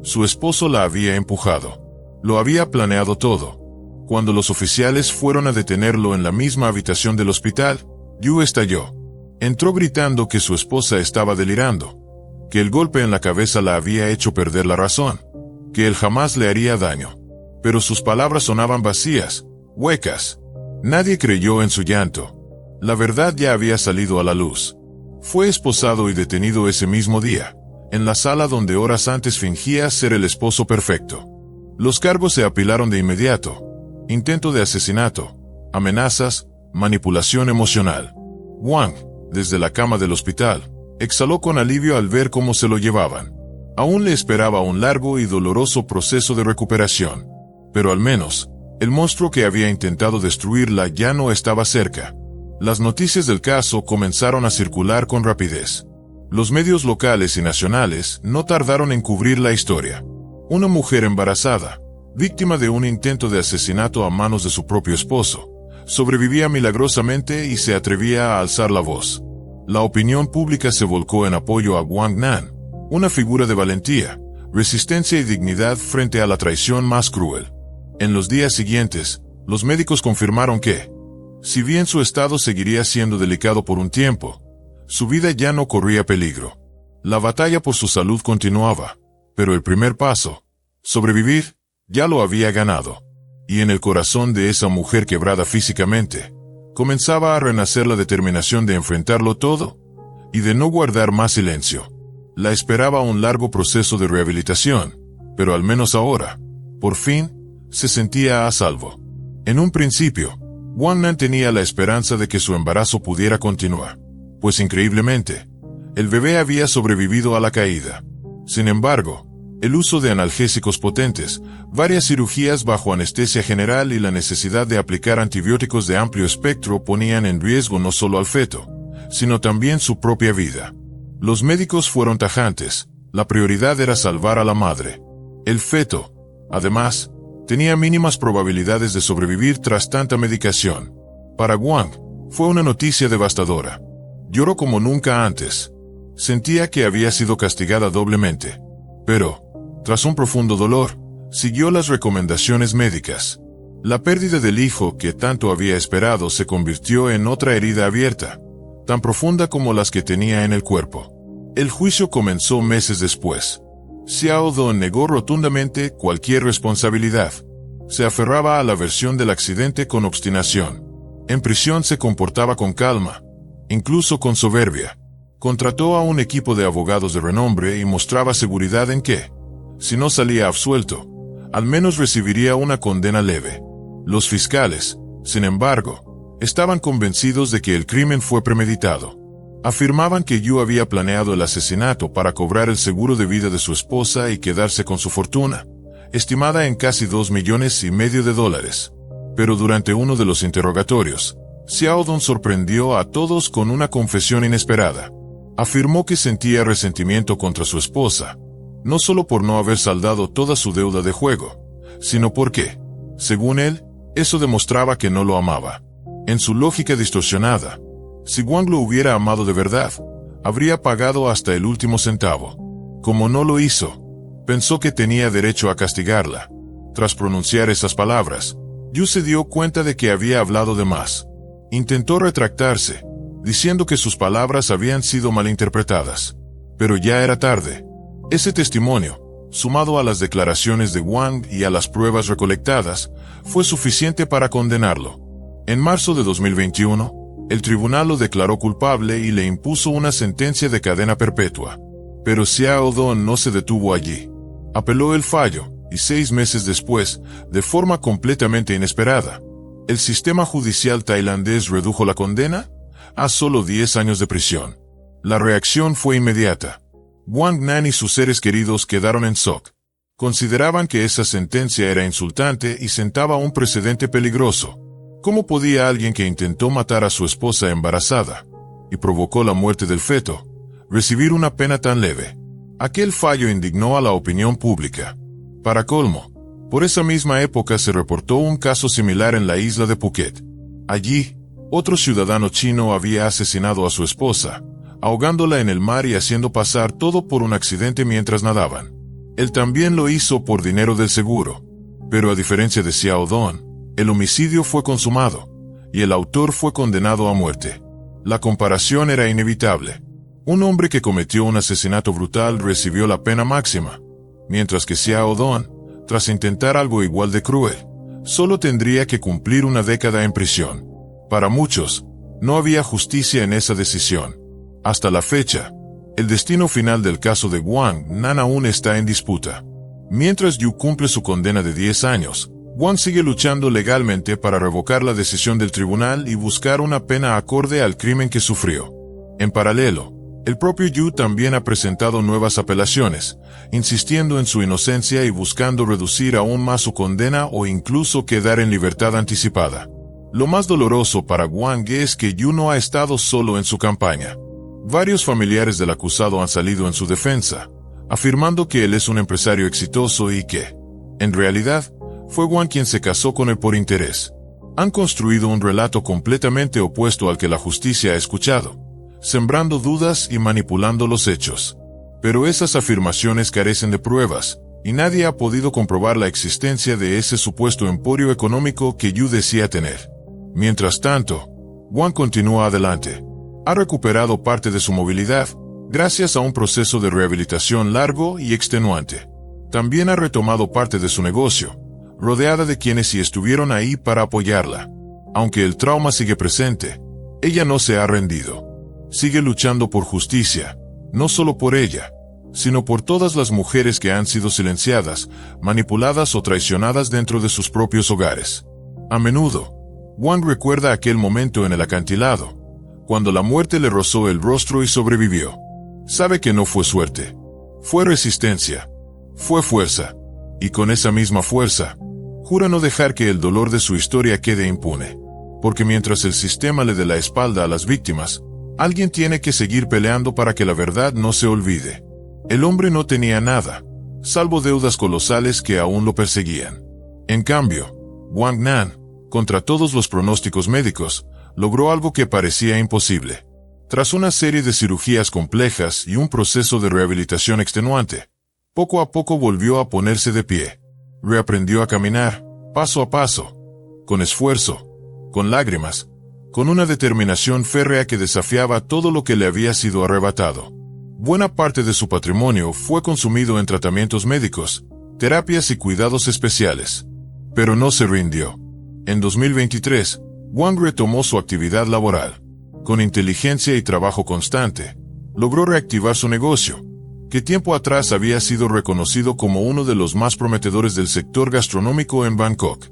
Su esposo la había empujado. Lo había planeado todo. Cuando los oficiales fueron a detenerlo en la misma habitación del hospital, Yu estalló. Entró gritando que su esposa estaba delirando, que el golpe en la cabeza la había hecho perder la razón, que él jamás le haría daño. Pero sus palabras sonaban vacías, huecas. Nadie creyó en su llanto. La verdad ya había salido a la luz. Fue esposado y detenido ese mismo día, en la sala donde horas antes fingía ser el esposo perfecto. Los cargos se apilaron de inmediato: intento de asesinato, amenazas, manipulación emocional. Wang, desde la cama del hospital, exhaló con alivio al ver cómo se lo llevaban. Aún le esperaba un largo y doloroso proceso de recuperación. Pero al menos, el monstruo que había intentado destruirla ya no estaba cerca. Las noticias del caso comenzaron a circular con rapidez. Los medios locales y nacionales no tardaron en cubrir la historia. Una mujer embarazada, víctima de un intento de asesinato a manos de su propio esposo, sobrevivía milagrosamente y se atrevía a alzar la voz. La opinión pública se volcó en apoyo a Wang Nan, una figura de valentía, resistencia y dignidad frente a la traición más cruel. En los días siguientes, los médicos confirmaron que, si bien su estado seguiría siendo delicado por un tiempo, su vida ya no corría peligro. La batalla por su salud continuaba, pero el primer paso, sobrevivir, ya lo había ganado. Y en el corazón de esa mujer quebrada físicamente, comenzaba a renacer la determinación de enfrentarlo todo y de no guardar más silencio. La esperaba un largo proceso de rehabilitación, pero al menos ahora, por fin, se sentía a salvo. En un principio, Wang Nan tenía la esperanza de que su embarazo pudiera continuar, pues increíblemente, el bebé había sobrevivido a la caída. Sin embargo, el uso de analgésicos potentes, varias cirugías bajo anestesia general y la necesidad de aplicar antibióticos de amplio espectro ponían en riesgo no solo al feto, sino también su propia vida. Los médicos fueron tajantes: la prioridad era salvar a la madre. El feto, además, tenía mínimas probabilidades de sobrevivir tras tanta medicación. Para Wang, fue una noticia devastadora. Lloró como nunca antes. Sentía que había sido castigada doblemente. Pero, tras un profundo dolor, siguió las recomendaciones médicas. La pérdida del hijo que tanto había esperado se convirtió en otra herida abierta. tan profunda como las que tenía en el cuerpo. El juicio comenzó meses después. Xiao Dong negó rotundamente cualquier responsabilidad. Se aferraba a la versión del accidente con obstinación. En prisión se comportaba con calma, incluso con soberbia. Contrató a un equipo de abogados de renombre y mostraba seguridad en que, si no salía absuelto, al menos recibiría una condena leve. Los fiscales, sin embargo, estaban convencidos de que el crimen fue premeditado. Afirmaban que Yu había planeado el asesinato para cobrar el seguro de vida de su esposa y quedarse con su fortuna, estimada en casi $2,5 millones. Pero durante uno de los interrogatorios, Xiao Dong sorprendió a todos con una confesión inesperada. Afirmó que sentía resentimiento contra su esposa, no solo por no haber saldado toda su deuda de juego, sino porque, según él, eso demostraba que no lo amaba. En su lógica distorsionada, si Wang lo hubiera amado de verdad, habría pagado hasta el último centavo. Como no lo hizo, pensó que tenía derecho a castigarla. Tras pronunciar esas palabras, Yu se dio cuenta de que había hablado de más. Intentó retractarse, diciendo que sus palabras habían sido malinterpretadas. Pero ya era tarde. Ese testimonio, sumado a las declaraciones de Wang y a las pruebas recolectadas, fue suficiente para condenarlo. En marzo de 2021, el tribunal lo declaró culpable y le impuso una sentencia de cadena perpetua. Pero Xiao Dong no se detuvo allí. Apeló el fallo, y 6 meses después, de forma completamente inesperada, el sistema judicial tailandés redujo la condena a solo 10 años de prisión. La reacción fue inmediata. Wang Nan y sus seres queridos quedaron en shock. Consideraban que esa sentencia era insultante y sentaba un precedente peligroso. ¿Cómo podía alguien que intentó matar a su esposa embarazada y provocó la muerte del feto recibir una pena tan leve? Aquel fallo indignó a la opinión pública. Para colmo, por esa misma época se reportó un caso similar en la isla de Phuket. Allí, otro ciudadano chino había asesinado a su esposa, ahogándola en el mar y haciendo pasar todo por un accidente mientras nadaban. Él también lo hizo por dinero del seguro. Pero a diferencia de Xiao Dong, el homicidio fue consumado, y el autor fue condenado a muerte. La comparación era inevitable. Un hombre que cometió un asesinato brutal recibió la pena máxima, mientras que Xiao Dong, tras intentar algo igual de cruel, solo tendría que cumplir una década en prisión. Para muchos, no había justicia en esa decisión. Hasta la fecha, el destino final del caso de Wang Nan aún está en disputa. Mientras Yu cumple su condena de 10 años, Wang sigue luchando legalmente para revocar la decisión del tribunal y buscar una pena acorde al crimen que sufrió. En paralelo, el propio Yu también ha presentado nuevas apelaciones, insistiendo en su inocencia y buscando reducir aún más su condena o incluso quedar en libertad anticipada. Lo más doloroso para Wang es que Yu no ha estado solo en su campaña. Varios familiares del acusado han salido en su defensa, afirmando que él es un empresario exitoso y que, en realidad, fue Wang quien se casó con él por interés. Han construido un relato completamente opuesto al que la justicia ha escuchado, sembrando dudas y manipulando los hechos. Pero esas afirmaciones carecen de pruebas, y nadie ha podido comprobar la existencia de ese supuesto emporio económico que Yu decía tener. Mientras tanto, Wang continúa adelante. Ha recuperado parte de su movilidad, gracias a un proceso de rehabilitación largo y extenuante. También ha retomado parte de su negocio, rodeada de quienes sí estuvieron ahí para apoyarla. Aunque el trauma sigue presente, ella no se ha rendido. Sigue luchando por justicia, no solo por ella, sino por todas las mujeres que han sido silenciadas, manipuladas o traicionadas dentro de sus propios hogares. A menudo, Wang recuerda aquel momento en el acantilado, cuando la muerte le rozó el rostro y sobrevivió. Sabe que no fue suerte, fue resistencia, fue fuerza, y con esa misma fuerza, jura no dejar que el dolor de su historia quede impune. Porque mientras el sistema le dé la espalda a las víctimas, alguien tiene que seguir peleando para que la verdad no se olvide. El hombre no tenía nada, salvo deudas colosales que aún lo perseguían. En cambio, Wang Nan, contra todos los pronósticos médicos, logró algo que parecía imposible. Tras una serie de cirugías complejas y un proceso de rehabilitación extenuante, poco a poco volvió a ponerse de pie. Reaprendió a caminar, paso a paso, con esfuerzo, con lágrimas, con una determinación férrea que desafiaba todo lo que le había sido arrebatado. Buena parte de su patrimonio fue consumido en tratamientos médicos, terapias y cuidados especiales. Pero no se rindió. En 2023, Wang retomó su actividad laboral. Con inteligencia y trabajo constante, logró reactivar su negocio, que tiempo atrás había sido reconocido como uno de los más prometedores del sector gastronómico en Bangkok.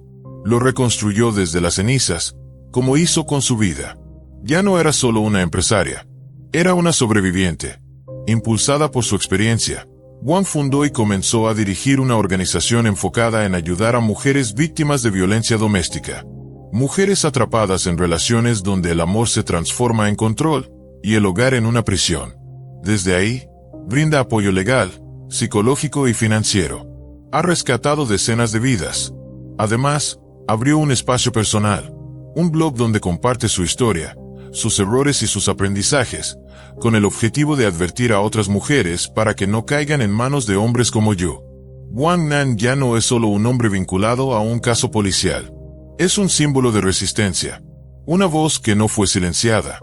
Lo reconstruyó desde las cenizas, como hizo con su vida. Ya no era solo una empresaria, era una sobreviviente. Impulsada por su experiencia, Wang fundó y comenzó a dirigir una organización enfocada en ayudar a mujeres víctimas de violencia doméstica. Mujeres atrapadas en relaciones donde el amor se transforma en control y el hogar en una prisión. Desde ahí, brinda apoyo legal, psicológico y financiero. Ha rescatado decenas de vidas. Además, abrió un espacio personal, un blog donde comparte su historia, sus errores y sus aprendizajes, con el objetivo de advertir a otras mujeres para que no caigan en manos de hombres como yo. Wang Nan ya no es solo un hombre vinculado a un caso policial. Es un símbolo de resistencia, una voz que no fue silenciada,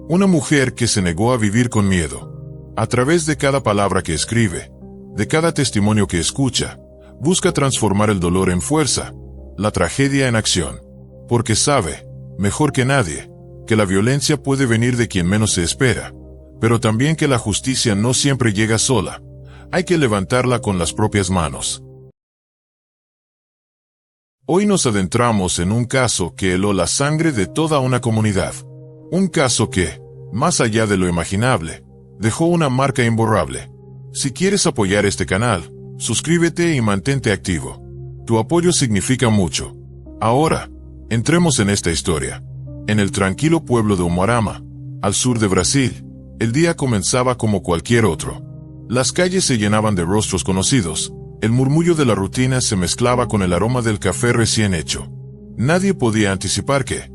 una mujer que se negó a vivir con miedo. A través de cada palabra que escribe, de cada testimonio que escucha, busca transformar el dolor en fuerza, la tragedia en acción. Porque sabe, mejor que nadie, que la violencia puede venir de quien menos se espera, pero también que la justicia no siempre llega sola. Hay que levantarla con las propias manos. Hoy nos adentramos en un caso que heló la sangre de toda una comunidad. Un caso que, más allá de lo imaginable, dejó una marca imborrable. Si quieres apoyar este canal, suscríbete y mantente activo. Tu apoyo significa mucho. Ahora, entremos en esta historia. En el tranquilo pueblo de Umuarama, al sur de Brasil, el día comenzaba como cualquier otro. Las calles se llenaban de rostros conocidos. El murmullo de la rutina se mezclaba con el aroma del café recién hecho. Nadie podía anticipar que,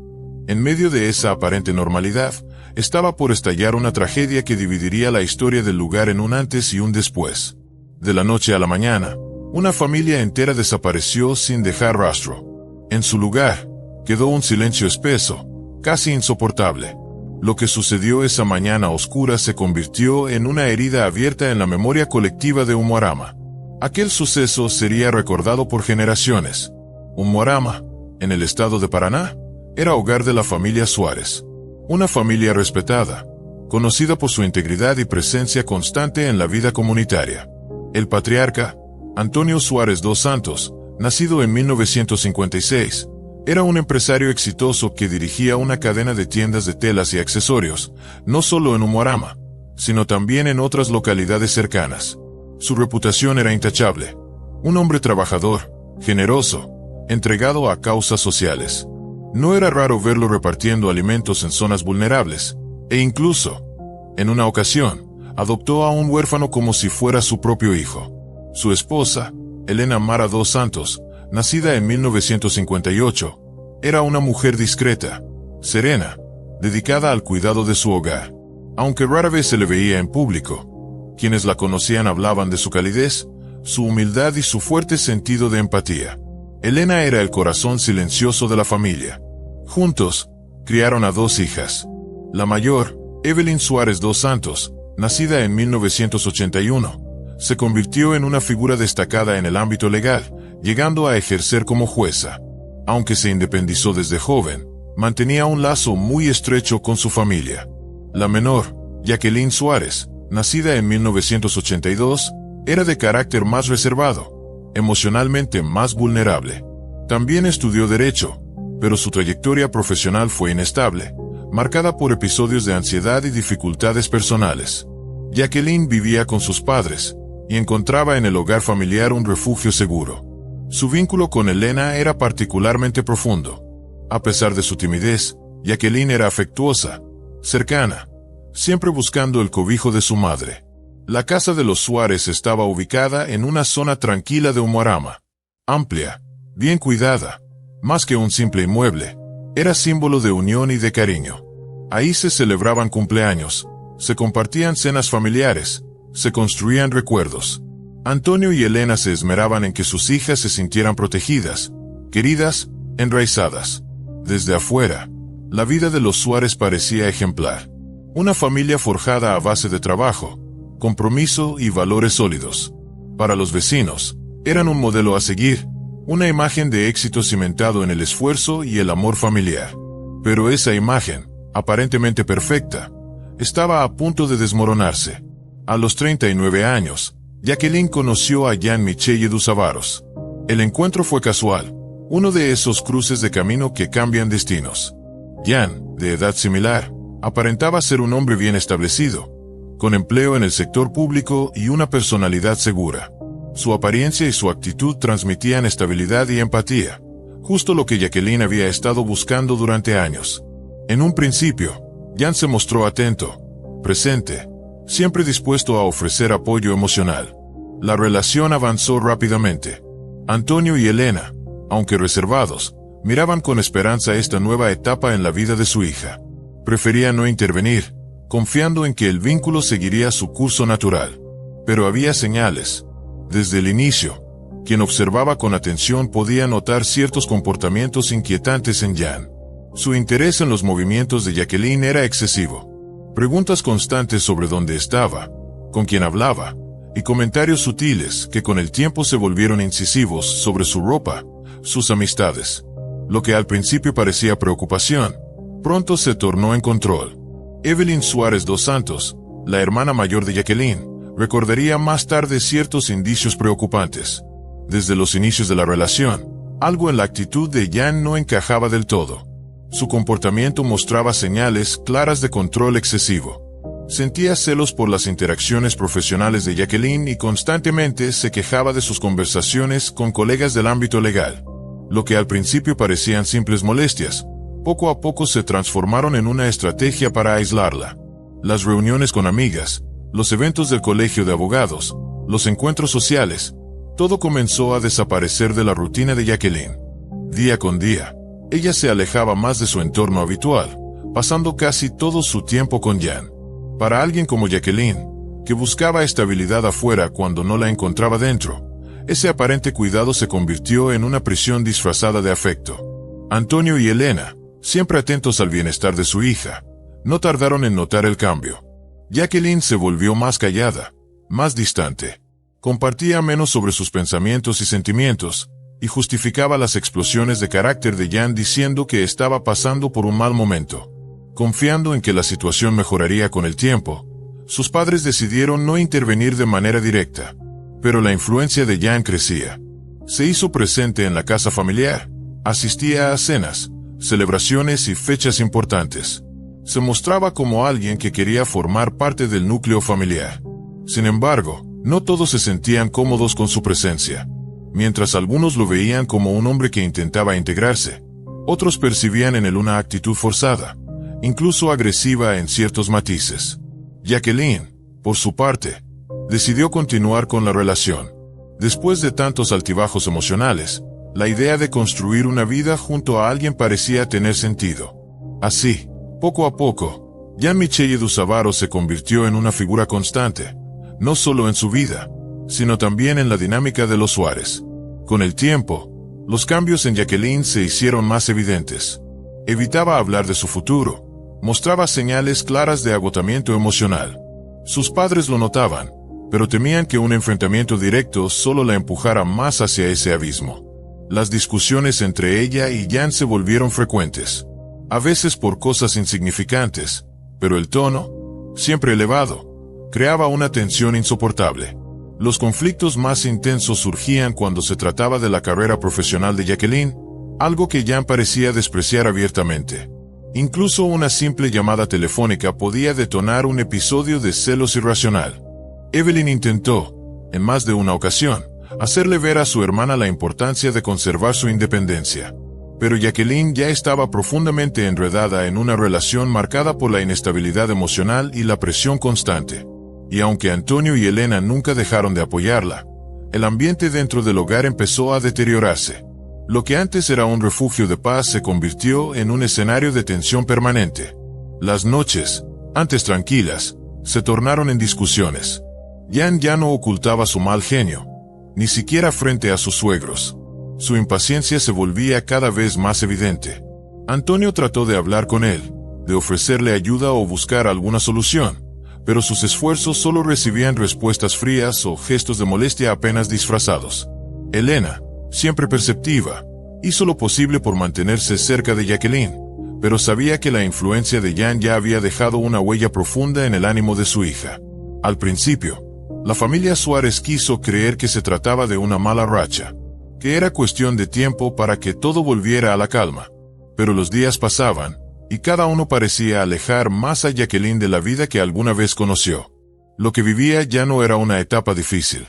en medio de esa aparente normalidad, estaba por estallar una tragedia que dividiría la historia del lugar en un antes y un después. De la noche a la mañana, una familia entera desapareció sin dejar rastro. En su lugar, quedó un silencio espeso, casi insoportable. Lo que sucedió esa mañana oscura se convirtió en una herida abierta en la memoria colectiva de Umuarama. Aquel suceso sería recordado por generaciones. Umuarama, en el estado de Paraná, era hogar de la familia Suárez. Una familia respetada, conocida por su integridad y presencia constante en la vida comunitaria. El patriarca, Antônio Suárez dos Santos, nacido en 1956, era un empresario exitoso que dirigía una cadena de tiendas de telas y accesorios, no solo en Umuarama, sino también en otras localidades cercanas. Su reputación era intachable. Un hombre trabajador, generoso, entregado a causas sociales. No era raro verlo repartiendo alimentos en zonas vulnerables, e incluso, en una ocasión, adoptó a un huérfano como si fuera su propio hijo. Su esposa, Helena Mara dos Santos, nacida en 1958, era una mujer discreta, serena, dedicada al cuidado de su hogar. Aunque rara vez se le veía en público, quienes la conocían hablaban de su calidez, su humildad y su fuerte sentido de empatía. Helena era el corazón silencioso de la familia. Juntos, criaron a dos hijas. La mayor, Evelyn Suárez dos Santos, nacida en 1981, se convirtió en una figura destacada en el ámbito legal, llegando a ejercer como jueza. Aunque se independizó desde joven, mantenía un lazo muy estrecho con su familia. La menor, Jacqueline Suárez, nacida en 1982, era de carácter más reservado, emocionalmente más vulnerable. También estudió Derecho, pero su trayectoria profesional fue inestable, marcada por episodios de ansiedad y dificultades personales. Jacqueline vivía con sus padres, y encontraba en el hogar familiar un refugio seguro. Su vínculo con Helena era particularmente profundo. A pesar de su timidez, Jacqueline era afectuosa, cercana, siempre buscando el cobijo de su madre. La casa de los Suárez estaba ubicada en una zona tranquila de Umuarama. Amplia, bien cuidada, más que un simple inmueble, era símbolo de unión y de cariño. Ahí se celebraban cumpleaños, se compartían cenas familiares, se construían recuerdos. Antonio y Helena se esmeraban en que sus hijas se sintieran protegidas, queridas, enraizadas. Desde afuera, La vida de los Suárez parecía ejemplar. Una familia forjada a base de trabajo, compromiso y valores sólidos. Para los vecinos, eran un modelo a seguir, una imagen de éxito cimentado en el esfuerzo y el amor familiar. Pero esa imagen, aparentemente perfecta, estaba a punto de desmoronarse. A los 39 años, Jacqueline conoció a Jan Michelle dos Avaros. El encuentro fue casual, uno de esos cruces de camino que cambian destinos. Jan, de edad similar, aparentaba ser un hombre bien establecido, con empleo en el sector público y una personalidad segura. Su apariencia y su actitud transmitían estabilidad y empatía, justo lo que Jacqueline había estado buscando durante años. En un principio, Jan se mostró atento, presente, siempre dispuesto a ofrecer apoyo emocional. La relación avanzó rápidamente. Antonio y Elena, aunque reservados, miraban con esperanza esta nueva etapa en la vida de su hija. Preferían no intervenir, confiando en que el vínculo seguiría su curso natural. Pero había señales. Desde el inicio, quien observaba con atención podía notar ciertos comportamientos inquietantes en Jan. Su interés en los movimientos de Jacqueline era excesivo. Preguntas constantes sobre dónde estaba, con quién hablaba, y comentarios sutiles que con el tiempo se volvieron incisivos sobre su ropa, sus amistades. Lo que al principio parecía preocupación, pronto se tornó en control. Evelyn Suárez dos Santos, la hermana mayor de Jacqueline, recordaría más tarde ciertos indicios preocupantes. Desde los inicios de la relación, algo en la actitud de Jan no encajaba del todo. Su comportamiento mostraba señales claras de control excesivo. Sentía celos por las interacciones profesionales de Jacqueline y constantemente se quejaba de sus conversaciones con colegas del ámbito legal. Lo que al principio parecían simples molestias, poco a poco se transformaron en una estrategia para aislarla. Las reuniones con amigas, los eventos del colegio de abogados, los encuentros sociales, todo comenzó a desaparecer de la rutina de Jacqueline. Día con día, ella se alejaba más de su entorno habitual, pasando casi todo su tiempo con Jan. Para alguien como Jacqueline, que buscaba estabilidad afuera cuando no la encontraba dentro, ese aparente cuidado se convirtió en una prisión disfrazada de afecto. Antonio y Elena, siempre atentos al bienestar de su hija, no tardaron en notar el cambio. Jacqueline se volvió más callada, más distante. Compartía menos sobre sus pensamientos y sentimientos, y justificaba las explosiones de carácter de Jan diciendo que estaba pasando por un mal momento. Confiando en que la situación mejoraría con el tiempo, sus padres decidieron no intervenir de manera directa. Pero la influencia de Jan crecía. Se hizo presente en la casa familiar, asistía a cenas, celebraciones y fechas importantes. Se mostraba como alguien que quería formar parte del núcleo familiar. Sin embargo, no todos se sentían cómodos con su presencia. Mientras algunos lo veían como un hombre que intentaba integrarse, otros percibían en él una actitud forzada, incluso agresiva en ciertos matices. Jacqueline, por su parte, decidió continuar con la relación. Después de tantos altibajos emocionales, la idea de construir una vida junto a alguien parecía tener sentido. Así, poco a poco, Jan Michelle dos Avaros se convirtió en una figura constante, no solo en su vida, sino también en la dinámica de los Suárez. Con el tiempo, los cambios en Jacqueline se hicieron más evidentes. Evitaba hablar de su futuro, mostraba señales claras de agotamiento emocional. Sus padres lo notaban, pero temían que un enfrentamiento directo solo la empujara más hacia ese abismo. Las discusiones entre ella y Jan se volvieron frecuentes, a veces por cosas insignificantes, pero el tono, siempre elevado, creaba una tensión insoportable. Los conflictos más intensos surgían cuando se trataba de la carrera profesional de Jacqueline, algo que Jan parecía despreciar abiertamente. Incluso una simple llamada telefónica podía detonar un episodio de celos irracional. Evelyn intentó, en más de una ocasión, hacerle ver a su hermana la importancia de conservar su independencia. Pero Jacqueline ya estaba profundamente enredada en una relación marcada por la inestabilidad emocional y la presión constante. Y aunque Antonio y Elena nunca dejaron de apoyarla, el ambiente dentro del hogar empezó a deteriorarse. Lo que antes era un refugio de paz se convirtió en un escenario de tensión permanente. Las noches, antes tranquilas, se tornaron en discusiones. Jan ya no ocultaba su mal genio, ni siquiera frente a sus suegros. Su impaciencia se volvía cada vez más evidente. Antonio trató de hablar con él, de ofrecerle ayuda o buscar alguna solución, pero sus esfuerzos solo recibían respuestas frías o gestos de molestia apenas disfrazados. Elena, siempre perceptiva, hizo lo posible por mantenerse cerca de Jacqueline, pero sabía que la influencia de Jan ya había dejado una huella profunda en el ánimo de su hija. Al principio, la familia Suárez quiso creer que se trataba de una mala racha, que era cuestión de tiempo para que todo volviera a la calma. Pero los días pasaban, y cada uno parecía alejar más a Jacqueline de la vida que alguna vez conoció. Lo que vivía ya no era una etapa difícil.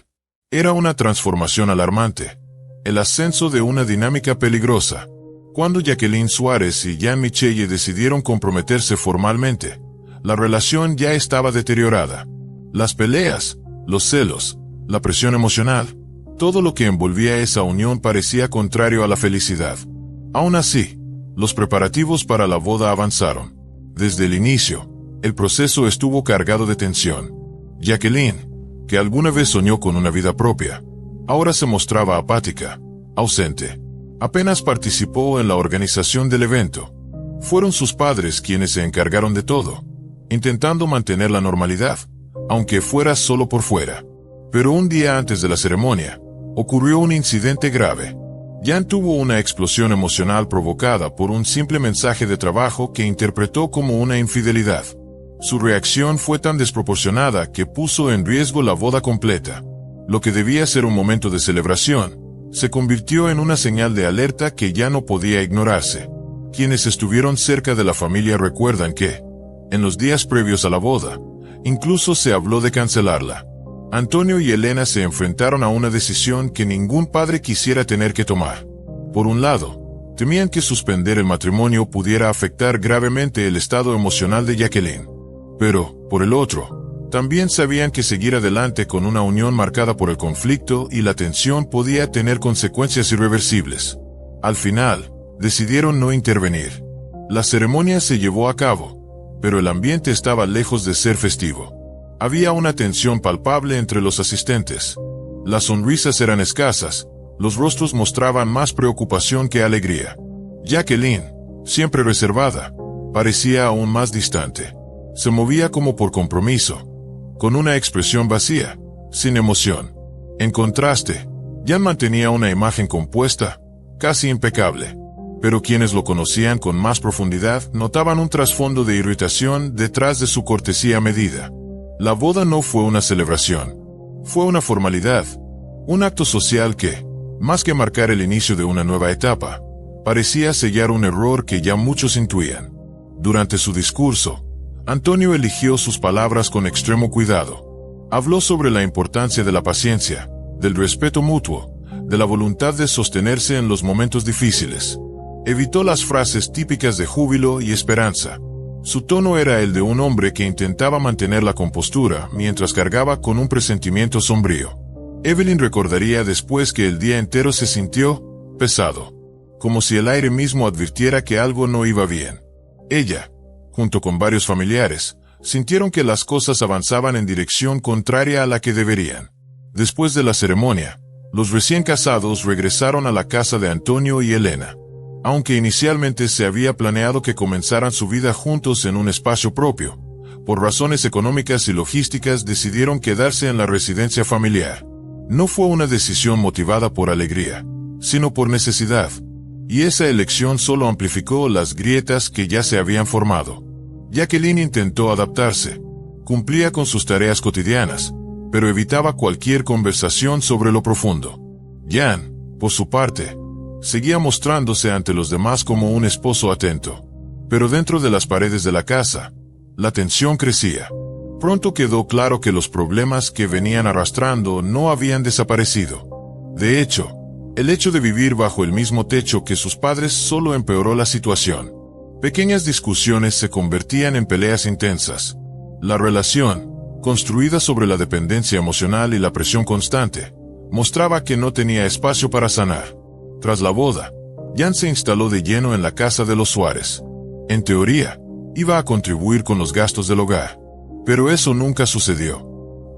Era una transformación alarmante, el ascenso de una dinámica peligrosa. Cuando Jacqueline Suárez y Jan Michelle decidieron comprometerse formalmente, la relación ya estaba deteriorada. Las peleas, los celos, la presión emocional, todo lo que envolvía esa unión parecía contrario a la felicidad. Aún así, los preparativos para la boda avanzaron. Desde el inicio, el proceso estuvo cargado de tensión. Jacqueline, que alguna vez soñó con una vida propia, ahora se mostraba apática, ausente. Apenas participó en la organización del evento. Fueron sus padres quienes se encargaron de todo, intentando mantener la normalidad, aunque fuera solo por fuera. Pero un día antes de la ceremonia, ocurrió un incidente grave. Jan tuvo una explosión emocional provocada por un simple mensaje de trabajo que interpretó como una infidelidad. Su reacción fue tan desproporcionada que puso en riesgo la boda completa. Lo que debía ser un momento de celebración, se convirtió en una señal de alerta que ya no podía ignorarse. Quienes estuvieron cerca de la familia recuerdan que, en los días previos a la boda, incluso se habló de cancelarla. Antonio y Elena se enfrentaron a una decisión que ningún padre quisiera tener que tomar. Por un lado, temían que suspender el matrimonio pudiera afectar gravemente el estado emocional de Jacqueline. Pero, por el otro, también sabían que seguir adelante con una unión marcada por el conflicto y la tensión podía tener consecuencias irreversibles. Al final, decidieron no intervenir. La ceremonia se llevó a cabo, pero el ambiente estaba lejos de ser festivo. Había una tensión palpable entre los asistentes. Las sonrisas eran escasas, los rostros mostraban más preocupación que alegría. Jacqueline, siempre reservada, parecía aún más distante. Se movía como por compromiso, con una expresión vacía, sin emoción. En contraste, Jan mantenía una imagen compuesta, casi impecable. Pero quienes lo conocían con más profundidad notaban un trasfondo de irritación detrás de su cortesía medida. La boda no fue una celebración. Fue una formalidad, un acto social que, más que marcar el inicio de una nueva etapa, parecía sellar un error que ya muchos intuían. Durante su discurso, Antonio eligió sus palabras con extremo cuidado. Habló sobre la importancia de la paciencia, del respeto mutuo, de la voluntad de sostenerse en los momentos difíciles. Evitó las frases típicas de júbilo y esperanza. Su tono era el de un hombre que intentaba mantener la compostura mientras cargaba con un presentimiento sombrío. Evelyn recordaría después que el día entero se sintió pesado, como si el aire mismo advirtiera que algo no iba bien. Ella, junto con varios familiares, sintieron que las cosas avanzaban en dirección contraria a la que deberían. Después de la ceremonia, los recién casados regresaron a la casa de Antonio y Elena. Aunque inicialmente se había planeado que comenzaran su vida juntos en un espacio propio, por razones económicas y logísticas decidieron quedarse en la residencia familiar. No fue una decisión motivada por alegría, sino por necesidad, y esa elección solo amplificó las grietas que ya se habían formado. Jacqueline intentó adaptarse, cumplía con sus tareas cotidianas, pero evitaba cualquier conversación sobre lo profundo. Jan, por su parte, seguía mostrándose ante los demás como un esposo atento. Pero dentro de las paredes de la casa, la tensión crecía. Pronto quedó claro que los problemas que venían arrastrando no habían desaparecido. De hecho, el hecho de vivir bajo el mismo techo que sus padres solo empeoró la situación. Pequeñas discusiones se convertían en peleas intensas. La relación, construida sobre la dependencia emocional y la presión constante, mostraba que no tenía espacio para sanar. Tras la boda, Jan se instaló de lleno en la casa de los Suárez. En teoría, iba a contribuir con los gastos del hogar. Pero eso nunca sucedió.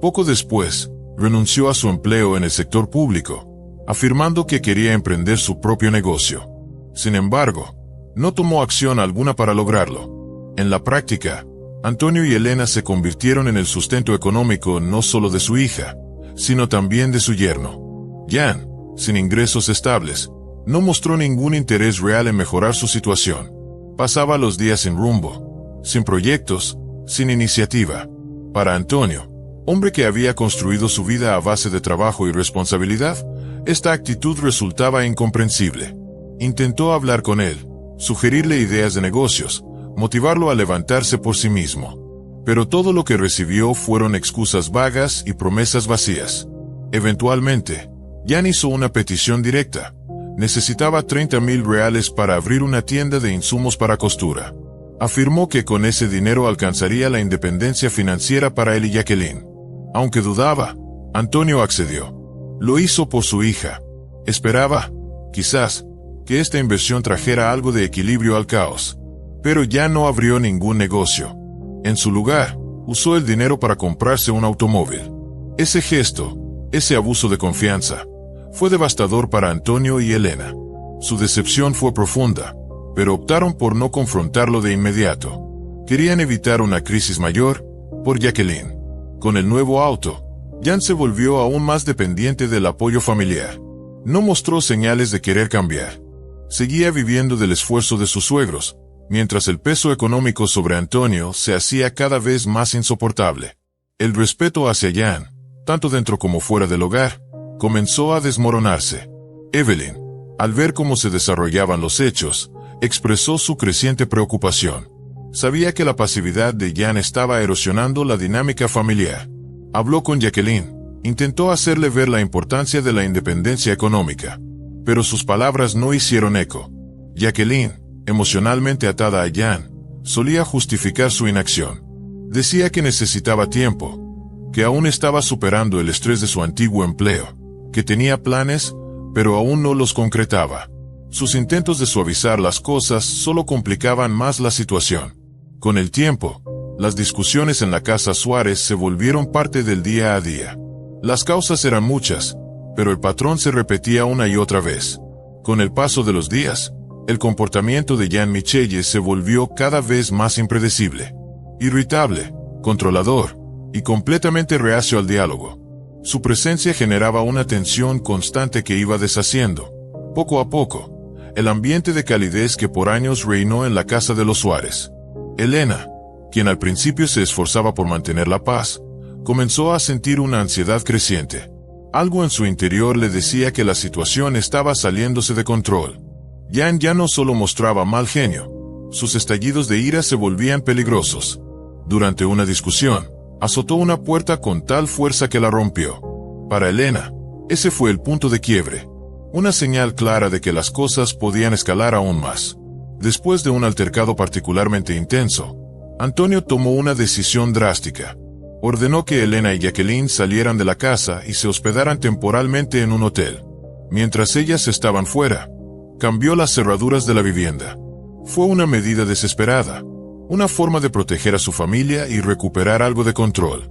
Poco después, renunció a su empleo en el sector público, afirmando que quería emprender su propio negocio. Sin embargo, no tomó acción alguna para lograrlo. En la práctica, Antonio y Elena se convirtieron en el sustento económico no solo de su hija, sino también de su yerno. Jan, sin ingresos estables, no mostró ningún interés real en mejorar su situación. Pasaba los días sin rumbo, sin proyectos, sin iniciativa. Para Antonio, hombre que había construido su vida a base de trabajo y responsabilidad, esta actitud resultaba incomprensible. Intentó hablar con él, sugerirle ideas de negocios, motivarlo a levantarse por sí mismo. Pero todo lo que recibió fueron excusas vagas y promesas vacías. Eventualmente, Jan hizo una petición directa. Necesitaba 30,000 reales para abrir una tienda de insumos para costura. Afirmó que con ese dinero alcanzaría la independencia financiera para él y Jacqueline. Aunque dudaba, Antonio accedió. Lo hizo por su hija. Esperaba, quizás, que esta inversión trajera algo de equilibrio al caos. Pero ya no abrió ningún negocio. En su lugar, usó el dinero para comprarse un automóvil. Ese gesto, ese abuso de confianza, fue devastador para Antonio y Elena. Su decepción fue profunda, pero optaron por no confrontarlo de inmediato. Querían evitar una crisis mayor, por Jacqueline. Con el nuevo auto, Jan se volvió aún más dependiente del apoyo familiar. No mostró señales de querer cambiar. Seguía viviendo del esfuerzo de sus suegros, mientras el peso económico sobre Antonio se hacía cada vez más insoportable. El respeto hacia Jan, tanto dentro como fuera del hogar, comenzó a desmoronarse. Evelyn, al ver cómo se desarrollaban los hechos, expresó su creciente preocupación. Sabía que la pasividad de Jan estaba erosionando la dinámica familiar. Habló con Jacqueline, intentó hacerle ver la importancia de la independencia económica, pero sus palabras no hicieron eco. Jacqueline, emocionalmente atada a Jan, solía justificar su inacción. Decía que necesitaba tiempo, que aún estaba superando el estrés de su antiguo empleo, que tenía planes, pero aún no los concretaba. Sus intentos de suavizar las cosas solo complicaban más la situación. Con el tiempo, las discusiones en la casa Suárez se volvieron parte del día a día. Las causas eran muchas, pero el patrón se repetía una y otra vez. Con el paso de los días, el comportamiento de Jan Michelle se volvió cada vez más impredecible. Irritable, controlador y completamente reacio al diálogo. Su presencia generaba una tensión constante que iba deshaciendo, poco a poco, el ambiente de calidez que por años reinó en la casa de los Suárez. Elena, quien al principio se esforzaba por mantener la paz, comenzó a sentir una ansiedad creciente. Algo en su interior le decía que la situación estaba saliéndose de control. Jan ya no solo mostraba mal genio, sus estallidos de ira se volvían peligrosos. Durante una discusión, azotó una puerta con tal fuerza que la rompió. Para Elena, ese fue el punto de quiebre, una señal clara de que las cosas podían escalar aún más. Después de un altercado particularmente intenso, Antonio tomó una decisión drástica. Ordenó que Elena y Jacqueline salieran de la casa y se hospedaran temporalmente en un hotel. Mientras ellas estaban fuera, cambió las cerraduras de la vivienda. Fue una medida desesperada, una forma de proteger a su familia y recuperar algo de control.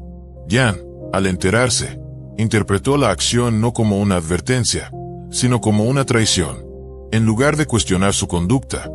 Jan, al enterarse, interpretó la acción no como una advertencia, sino como una traición. En lugar de cuestionar su conducta,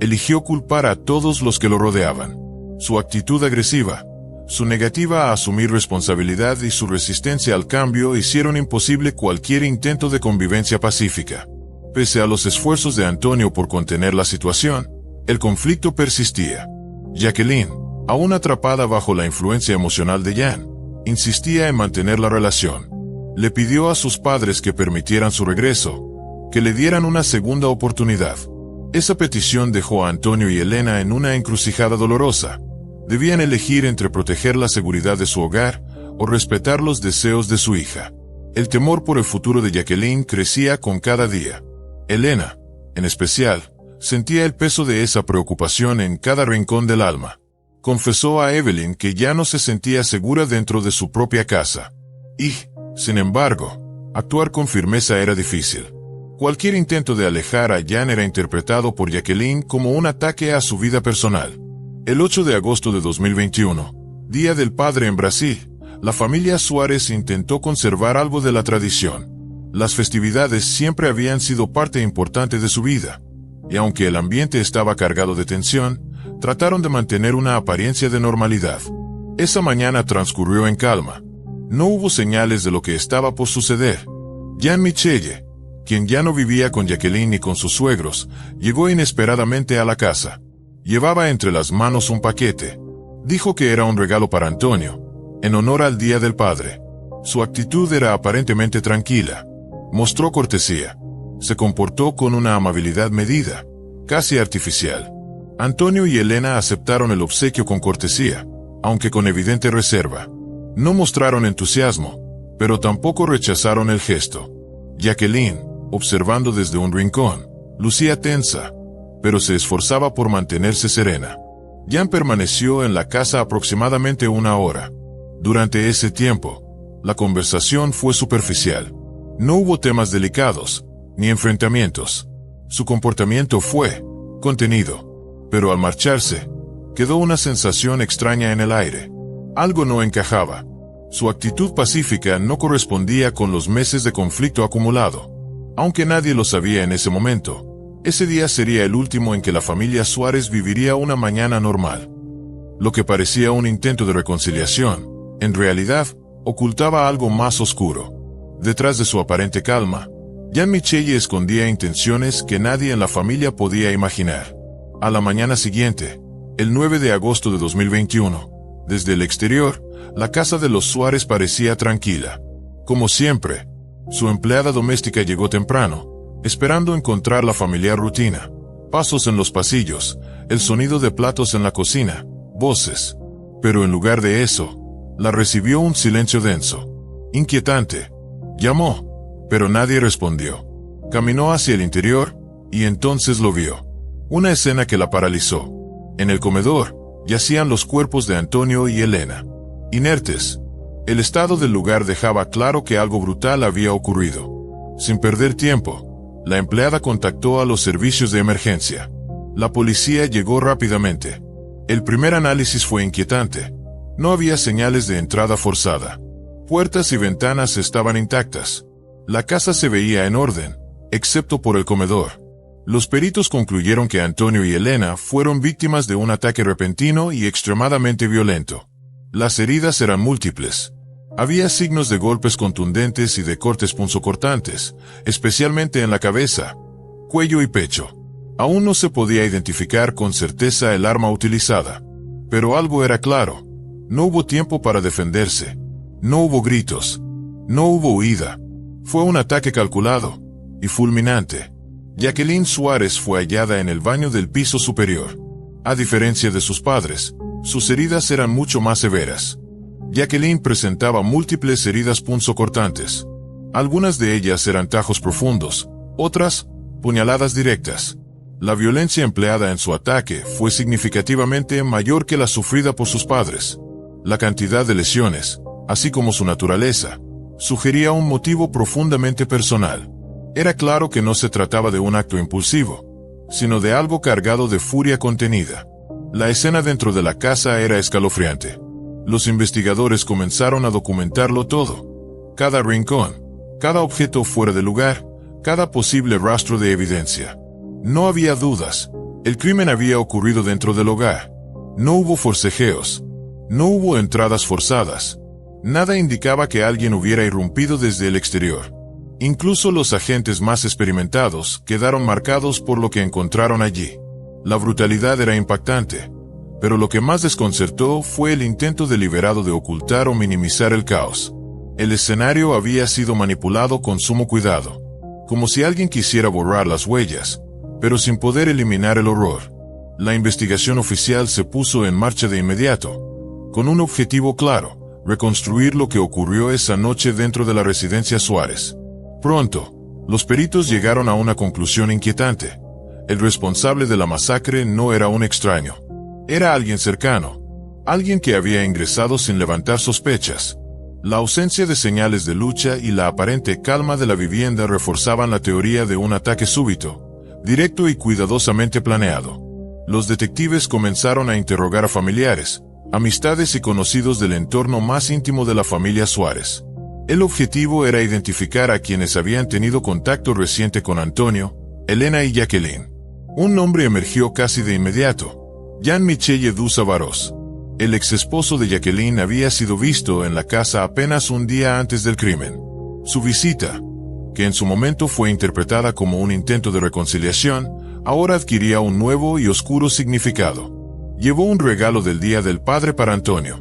eligió culpar a todos los que lo rodeaban. Su actitud agresiva, su negativa a asumir responsabilidad y su resistencia al cambio hicieron imposible cualquier intento de convivencia pacífica. Pese a los esfuerzos de Antonio por contener la situación, el conflicto persistía. Jacqueline, aún atrapada bajo la influencia emocional de Jan, insistía en mantener la relación. Le pidió a sus padres que permitieran su regreso, que le dieran una segunda oportunidad. Esa petición dejó a Antonio y Elena en una encrucijada dolorosa. Debían elegir entre proteger la seguridad de su hogar o respetar los deseos de su hija. El temor por el futuro de Jacqueline crecía con cada día. Elena, en especial, sentía el peso de esa preocupación en cada rincón del alma. Confesó a Evelyn que ya no se sentía segura dentro de su propia casa. Y, sin embargo, actuar con firmeza era difícil. Cualquier intento de alejar a Jan era interpretado por Jacqueline como un ataque a su vida personal. El 8 de agosto de 2021, Día del Padre en Brasil, la familia Suárez intentó conservar algo de la tradición. Las festividades siempre habían sido parte importante de su vida, y aunque el ambiente estaba cargado de tensión, trataron de mantener una apariencia de normalidad. Esa mañana transcurrió en calma. No hubo señales de lo que estaba por suceder. Jean-Michel, quien ya no vivía con Jacqueline ni con sus suegros, llegó inesperadamente a la casa. Llevaba entre las manos un paquete. Dijo que era un regalo para Antonio, en honor al Día del Padre. Su actitud era aparentemente tranquila. Mostró cortesía. Se comportó con una amabilidad medida, casi artificial. Antonio y Elena aceptaron el obsequio con cortesía, aunque con evidente reserva. No mostraron entusiasmo, pero tampoco rechazaron el gesto. Jacqueline, observando desde un rincón, lucía tensa, pero se esforzaba por mantenerse serena. Jean permaneció en la casa aproximadamente 1 hora. Durante ese tiempo, la conversación fue superficial. No hubo temas delicados, ni enfrentamientos. Su comportamiento fue contenido, pero al marcharse, quedó una sensación extraña en el aire. Algo no encajaba. Su actitud pacífica no correspondía con los meses de conflicto acumulado. Aunque nadie lo sabía en ese momento, ese día sería el último en que la familia Suárez viviría una mañana normal. Lo que parecía un intento de reconciliación, en realidad, ocultaba algo más oscuro. Detrás de su aparente calma, Jean-Michel escondía intenciones que nadie en la familia podía imaginar. A la mañana siguiente, el 9 de agosto de 2021, desde el exterior, la casa de los Suárez parecía tranquila. Como siempre, su empleada doméstica llegó temprano, esperando encontrar la familiar rutina. Pasos en los pasillos, el sonido de platos en la cocina, voces. Pero en lugar de eso, la recibió un silencio denso, inquietante. Llamó, pero nadie respondió. Caminó hacia el interior, y entonces lo vio. Una escena que la paralizó. En el comedor, yacían los cuerpos de Antonio y Elena, inertes. El estado del lugar dejaba claro que algo brutal había ocurrido. Sin perder tiempo, la empleada contactó a los servicios de emergencia. La policía llegó rápidamente. El primer análisis fue inquietante. No había señales de entrada forzada. Puertas y ventanas estaban intactas. La casa se veía en orden, excepto por el comedor. Los peritos concluyeron que Antonio y Elena fueron víctimas de un ataque repentino y extremadamente violento. Las heridas eran múltiples. Había signos de golpes contundentes y de cortes punzocortantes, especialmente en la cabeza, cuello y pecho. Aún no se podía identificar con certeza el arma utilizada. Pero algo era claro. No hubo tiempo para defenderse. No hubo gritos. No hubo huida. Fue un ataque calculado y fulminante. Jacqueline Suárez fue hallada en el baño del piso superior. A diferencia de sus padres, sus heridas eran mucho más severas. Jacqueline presentaba múltiples heridas punzocortantes. Algunas de ellas eran tajos profundos, otras, puñaladas directas. La violencia empleada en su ataque fue significativamente mayor que la sufrida por sus padres. La cantidad de lesiones, así como su naturaleza, sugería un motivo profundamente personal. Era claro que no se trataba de un acto impulsivo, sino de algo cargado de furia contenida. La escena dentro de la casa era escalofriante. Los investigadores comenzaron a documentarlo todo. Cada rincón, cada objeto fuera de lugar, cada posible rastro de evidencia. No había dudas. El crimen había ocurrido dentro del hogar. No hubo forcejeos. No hubo entradas forzadas. Nada indicaba que alguien hubiera irrumpido desde el exterior. Incluso los agentes más experimentados quedaron marcados por lo que encontraron allí. La brutalidad era impactante, pero lo que más desconcertó fue el intento deliberado de ocultar o minimizar el caos. El escenario había sido manipulado con sumo cuidado, como si alguien quisiera borrar las huellas, pero sin poder eliminar el horror. La investigación oficial se puso en marcha de inmediato, con un objetivo claro: reconstruir lo que ocurrió esa noche dentro de la residencia Suárez. Pronto, los peritos llegaron a una conclusión inquietante. El responsable de la masacre no era un extraño. Era alguien cercano. Alguien que había ingresado sin levantar sospechas. La ausencia de señales de lucha y la aparente calma de la vivienda reforzaban la teoría de un ataque súbito, directo y cuidadosamente planeado. Los detectives comenzaron a interrogar a familiares, amistades y conocidos del entorno más íntimo de la familia Suárez. El objetivo era identificar a quienes habían tenido contacto reciente con Antonio, Elena y Jacqueline. Un nombre emergió casi de inmediato: Jean-Michel Dusa-Varos. El ex esposo de Jacqueline había sido visto en la casa apenas un día antes del crimen. Su visita, que en su momento fue interpretada como un intento de reconciliación, ahora adquiría un nuevo y oscuro significado. Llevó un regalo del Día del Padre para Antonio.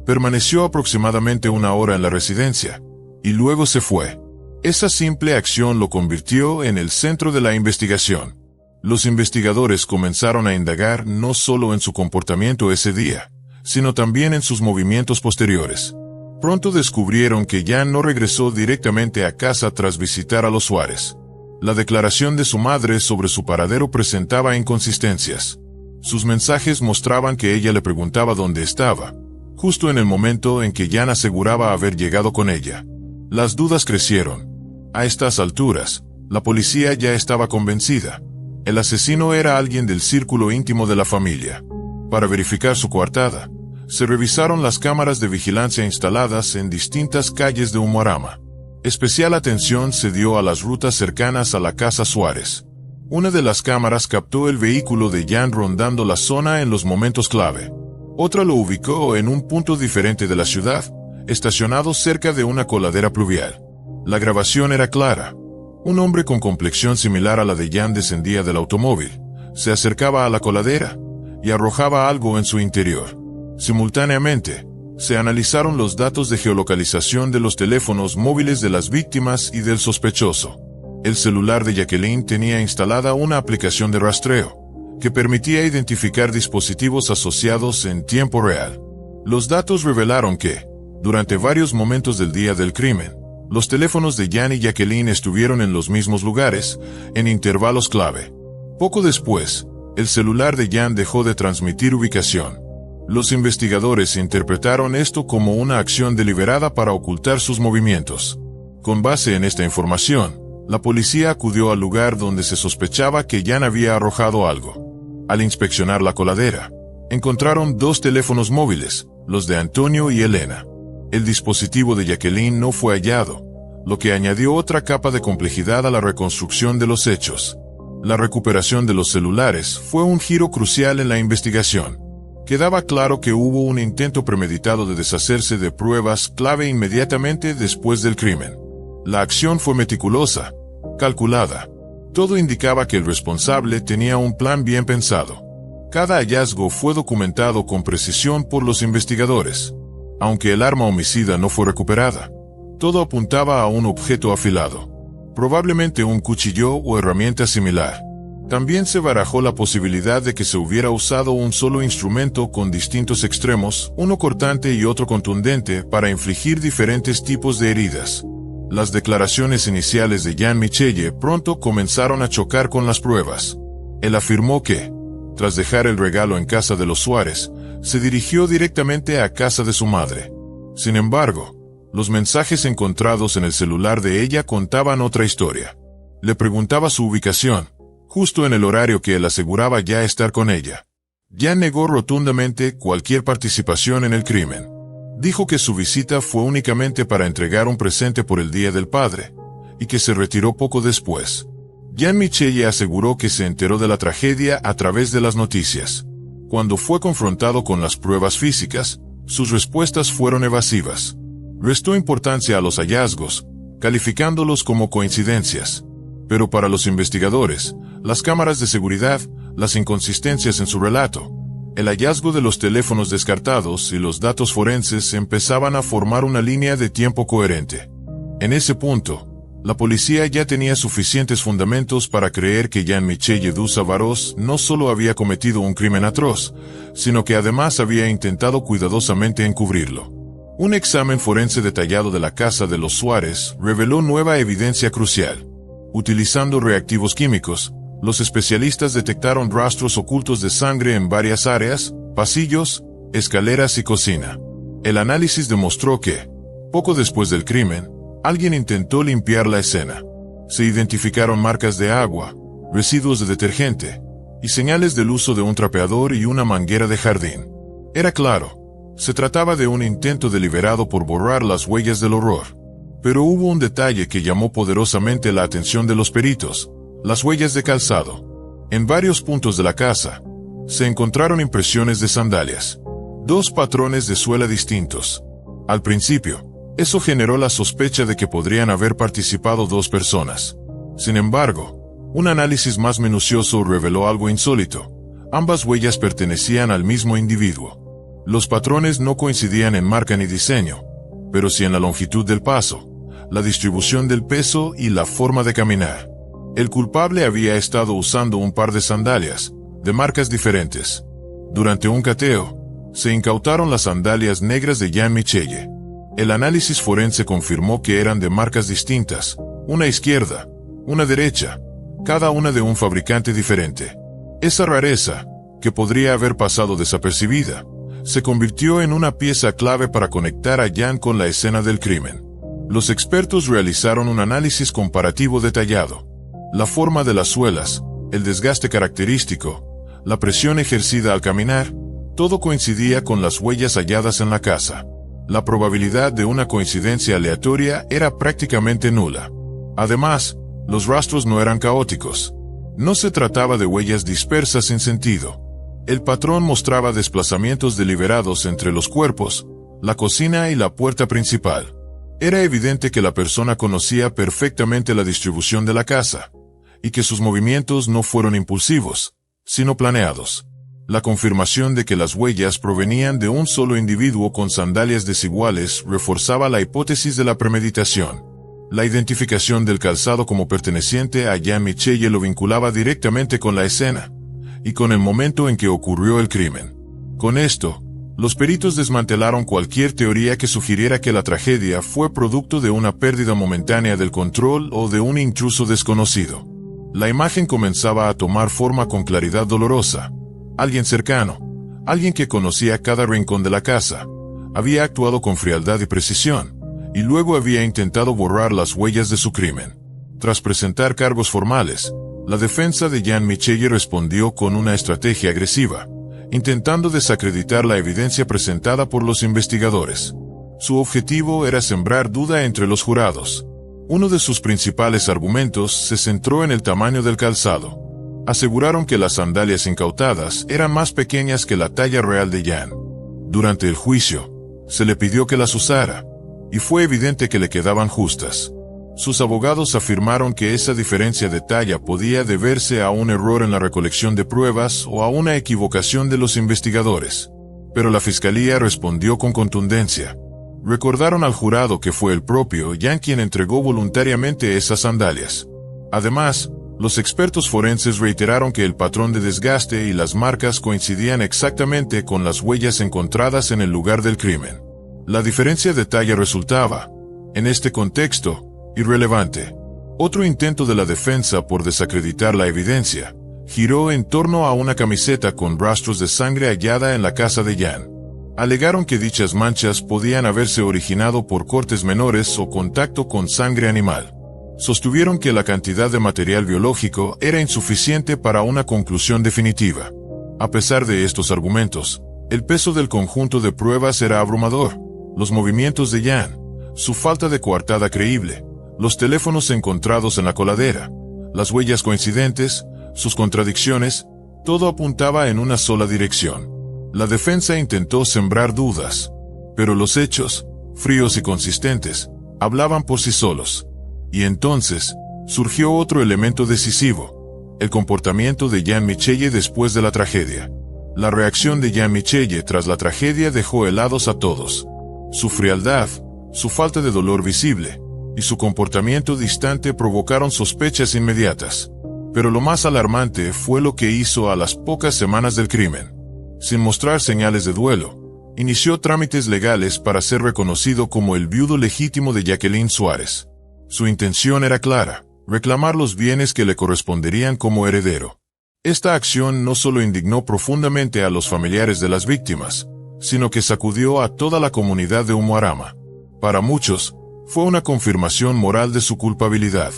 Permaneció aproximadamente una hora en la residencia, y luego se fue. Esa simple acción lo convirtió en el centro de la investigación. Los investigadores comenzaron a indagar no solo en su comportamiento ese día, sino también en sus movimientos posteriores. Pronto descubrieron que Jan no regresó directamente a casa tras visitar a los Suárez. La declaración de su madre sobre su paradero presentaba inconsistencias. Sus mensajes mostraban que ella le preguntaba dónde estaba, justo en el momento en que Jan aseguraba haber llegado con ella. Las dudas crecieron. A estas alturas, la policía ya estaba convencida. El asesino era alguien del círculo íntimo de la familia. Para verificar su coartada, se revisaron las cámaras de vigilancia instaladas en distintas calles de Umuarama. Especial atención se dio a las rutas cercanas a la casa Suárez. Una de las cámaras captó el vehículo de Jan rondando la zona en los momentos clave. Otra lo ubicó en un punto diferente de la ciudad, estacionado cerca de una coladera pluvial. La grabación era clara. Un hombre con complexión similar a la de Jan descendía del automóvil, se acercaba a la coladera y arrojaba algo en su interior. Simultáneamente, se analizaron los datos de geolocalización de los teléfonos móviles de las víctimas y del sospechoso. El celular de Jacqueline tenía instalada una aplicación de rastreo, que permitía identificar dispositivos asociados en tiempo real. Los datos revelaron que, durante varios momentos del día del crimen, los teléfonos de Jan y Jacqueline estuvieron en los mismos lugares, en intervalos clave. Poco después, el celular de Jan dejó de transmitir ubicación. Los investigadores interpretaron esto como una acción deliberada para ocultar sus movimientos. Con base en esta información, la policía acudió al lugar donde se sospechaba que Jan había arrojado algo. Al inspeccionar la coladera, encontraron 2 teléfonos móviles, los de Antonio y Elena. El dispositivo de Jacqueline no fue hallado, lo que añadió otra capa de complejidad a la reconstrucción de los hechos. La recuperación de los celulares fue un giro crucial en la investigación. Quedaba claro que hubo un intento premeditado de deshacerse de pruebas clave inmediatamente después del crimen. La acción fue meticulosa, calculada. Todo indicaba que el responsable tenía un plan bien pensado. Cada hallazgo fue documentado con precisión por los investigadores. Aunque el arma homicida no fue recuperada, todo apuntaba a un objeto afilado, probablemente un cuchillo o herramienta similar. También se barajó la posibilidad de que se hubiera usado un solo instrumento con distintos extremos, uno cortante y otro contundente, para infligir diferentes tipos de heridas. Las declaraciones iniciales de Jean-Michel pronto comenzaron a chocar con las pruebas. Él afirmó que, tras dejar el regalo en casa de los Suárez, se dirigió directamente a casa de su madre. Sin embargo, los mensajes encontrados en el celular de ella contaban otra historia. Le preguntaba su ubicación, justo en el horario que él aseguraba ya estar con ella. Jan negó rotundamente cualquier participación en el crimen. Dijo que su visita fue únicamente para entregar un presente por el Día del Padre, y que se retiró poco después. Jean-Michel aseguró que se enteró de la tragedia a través de las noticias. Cuando fue confrontado con las pruebas físicas, sus respuestas fueron evasivas. Restó importancia a los hallazgos, calificándolos como coincidencias. Pero para los investigadores, las cámaras de seguridad, las inconsistencias en su relato, el hallazgo de los teléfonos descartados y los datos forenses empezaban a formar una línea de tiempo coherente. En ese punto, la policía ya tenía suficientes fundamentos para creer que Jean-Michel Dusa-Varos no solo había cometido un crimen atroz, sino que además había intentado cuidadosamente encubrirlo. Un examen forense detallado de la casa de los Suárez reveló nueva evidencia crucial. Utilizando reactivos químicos, los especialistas detectaron rastros ocultos de sangre en varias áreas, pasillos, escaleras y cocina. El análisis demostró que, poco después del crimen, alguien intentó limpiar la escena. Se identificaron marcas de agua, residuos de detergente, y señales del uso de un trapeador y una manguera de jardín. Era claro, se trataba de un intento deliberado por borrar las huellas del horror. Pero hubo un detalle que llamó poderosamente la atención de los peritos: las huellas de calzado. En varios puntos de la casa, se encontraron impresiones de sandalias. 2 patrones de suela distintos. Al principio, eso generó la sospecha de que podrían haber participado 2 personas. Sin embargo, un análisis más minucioso reveló algo insólito. Ambas huellas pertenecían al mismo individuo. Los patrones no coincidían en marca ni diseño, pero sí en la longitud del paso, la distribución del peso y la forma de caminar. El culpable había estado usando un par de sandalias, de marcas diferentes. Durante un cateo, se incautaron las sandalias negras de Jan Michelle. El análisis forense confirmó que eran de marcas distintas, una izquierda, una derecha, cada una de un fabricante diferente. Esa rareza, que podría haber pasado desapercibida, se convirtió en una pieza clave para conectar a Jan con la escena del crimen. Los expertos realizaron un análisis comparativo detallado. La forma de las suelas, el desgaste característico, la presión ejercida al caminar, todo coincidía con las huellas halladas en la casa. La probabilidad de una coincidencia aleatoria era prácticamente nula. Además, los rastros no eran caóticos. No se trataba de huellas dispersas sin sentido. El patrón mostraba desplazamientos deliberados entre los cuerpos, la cocina y la puerta principal. Era evidente que la persona conocía perfectamente la distribución de la casa, y que sus movimientos no fueron impulsivos, sino planeados. La confirmación de que las huellas provenían de un solo individuo con sandalias desiguales reforzaba la hipótesis de la premeditación. La identificación del calzado como perteneciente a Jan Michelle lo vinculaba directamente con la escena, y con el momento en que ocurrió el crimen. Con esto, los peritos desmantelaron cualquier teoría que sugiriera que la tragedia fue producto de una pérdida momentánea del control o de un intruso desconocido. La imagen comenzaba a tomar forma con claridad dolorosa. Alguien cercano, alguien que conocía cada rincón de la casa, había actuado con frialdad y precisión, y luego había intentado borrar las huellas de su crimen. Tras presentar cargos formales, la defensa de Jan Michelle respondió con una estrategia agresiva, intentando desacreditar la evidencia presentada por los investigadores. Su objetivo era sembrar duda entre los jurados. Uno de sus principales argumentos se centró en el tamaño del calzado. Aseguraron que las sandalias incautadas eran más pequeñas que la talla real de Jan. Durante el juicio, se le pidió que las usara, y fue evidente que le quedaban justas. Sus abogados afirmaron que esa diferencia de talla podía deberse a un error en la recolección de pruebas o a una equivocación de los investigadores. Pero la fiscalía respondió con contundencia. Recordaron al jurado que fue el propio Jan quien entregó voluntariamente esas sandalias. Además, los expertos forenses reiteraron que el patrón de desgaste y las marcas coincidían exactamente con las huellas encontradas en el lugar del crimen. La diferencia de talla resultaba, en este contexto, irrelevante. Otro intento de la defensa por desacreditar la evidencia giró en torno a una camiseta con rastros de sangre hallada en la casa de Jan. Alegaron que dichas manchas podían haberse originado por cortes menores o contacto con sangre animal. Sostuvieron que la cantidad de material biológico era insuficiente para una conclusión definitiva. A pesar de estos argumentos, el peso del conjunto de pruebas era abrumador. Los movimientos de Jan, su falta de coartada creíble, los teléfonos encontrados en la coladera, las huellas coincidentes, sus contradicciones, todo apuntaba en una sola dirección. La defensa intentó sembrar dudas, pero los hechos, fríos y consistentes, hablaban por sí solos. Y entonces, surgió otro elemento decisivo, el comportamiento de Jan Michelle después de la tragedia. La reacción de Jan Michelle tras la tragedia dejó helados a todos. Su frialdad, su falta de dolor visible, y su comportamiento distante provocaron sospechas inmediatas. Pero lo más alarmante fue lo que hizo a las pocas semanas del crimen. Sin mostrar señales de duelo, inició trámites legales para ser reconocido como el viudo legítimo de Jacqueline Suárez. Su intención era clara, reclamar los bienes que le corresponderían como heredero. Esta acción no solo indignó profundamente a los familiares de las víctimas, sino que sacudió a toda la comunidad de Umuarama. Para muchos, fue una confirmación moral de su culpabilidad.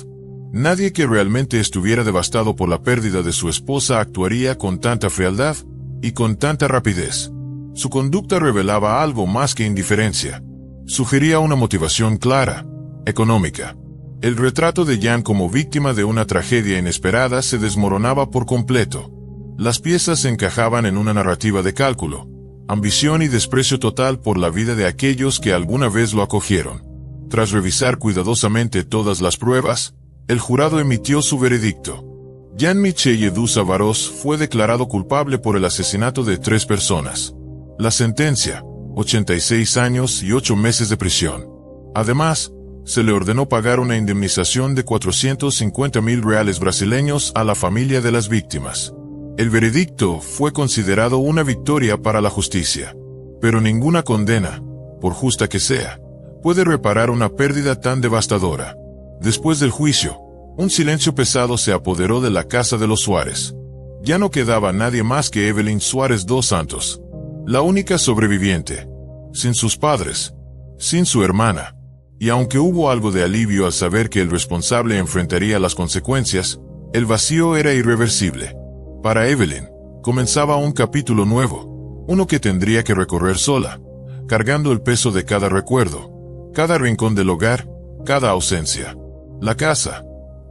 Nadie que realmente estuviera devastado por la pérdida de su esposa actuaría con tanta frialdad y con tanta rapidez. Su conducta revelaba algo más que indiferencia. Sugería una motivación clara, económica. El retrato de Jan como víctima de una tragedia inesperada se desmoronaba por completo. Las piezas se encajaban en una narrativa de cálculo, ambición y desprecio total por la vida de aquellos que alguna vez lo acogieron. Tras revisar cuidadosamente todas las pruebas, el jurado emitió su veredicto. Jean-Michel Edu Savarós fue declarado culpable por el asesinato de 3 personas. La sentencia, 86 años y 8 meses de prisión. Además, se le ordenó pagar una indemnización de 450.000 reales brasileños a la familia de las víctimas. El veredicto fue considerado una victoria para la justicia. Pero ninguna condena, por justa que sea, puede reparar una pérdida tan devastadora. Después del juicio, un silencio pesado se apoderó de la casa de los Suárez. Ya no quedaba nadie más que Evelyn Suárez dos Santos, la única sobreviviente, sin sus padres, sin su hermana. Y aunque hubo algo de alivio al saber que el responsable enfrentaría las consecuencias, el vacío era irreversible. Para Evelyn, comenzaba un capítulo nuevo, uno que tendría que recorrer sola, cargando el peso de cada recuerdo, cada rincón del hogar, cada ausencia. La casa,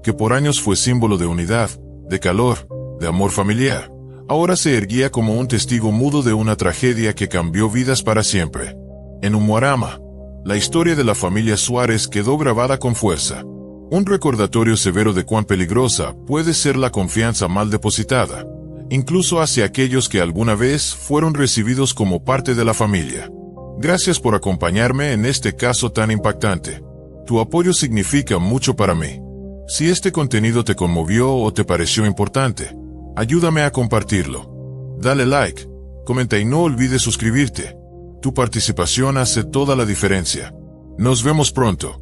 que por años fue símbolo de unidad, de calor, de amor familiar, ahora se erguía como un testigo mudo de una tragedia que cambió vidas para siempre. En Umuarama, la historia de la familia Suárez quedó grabada con fuerza. Un recordatorio severo de cuán peligrosa puede ser la confianza mal depositada, incluso hacia aquellos que alguna vez fueron recibidos como parte de la familia. Gracias por acompañarme en este caso tan impactante. Tu apoyo significa mucho para mí. Si este contenido te conmovió o te pareció importante, ayúdame a compartirlo. Dale like, comenta y no olvides suscribirte. Tu participación hace toda la diferencia. Nos vemos pronto.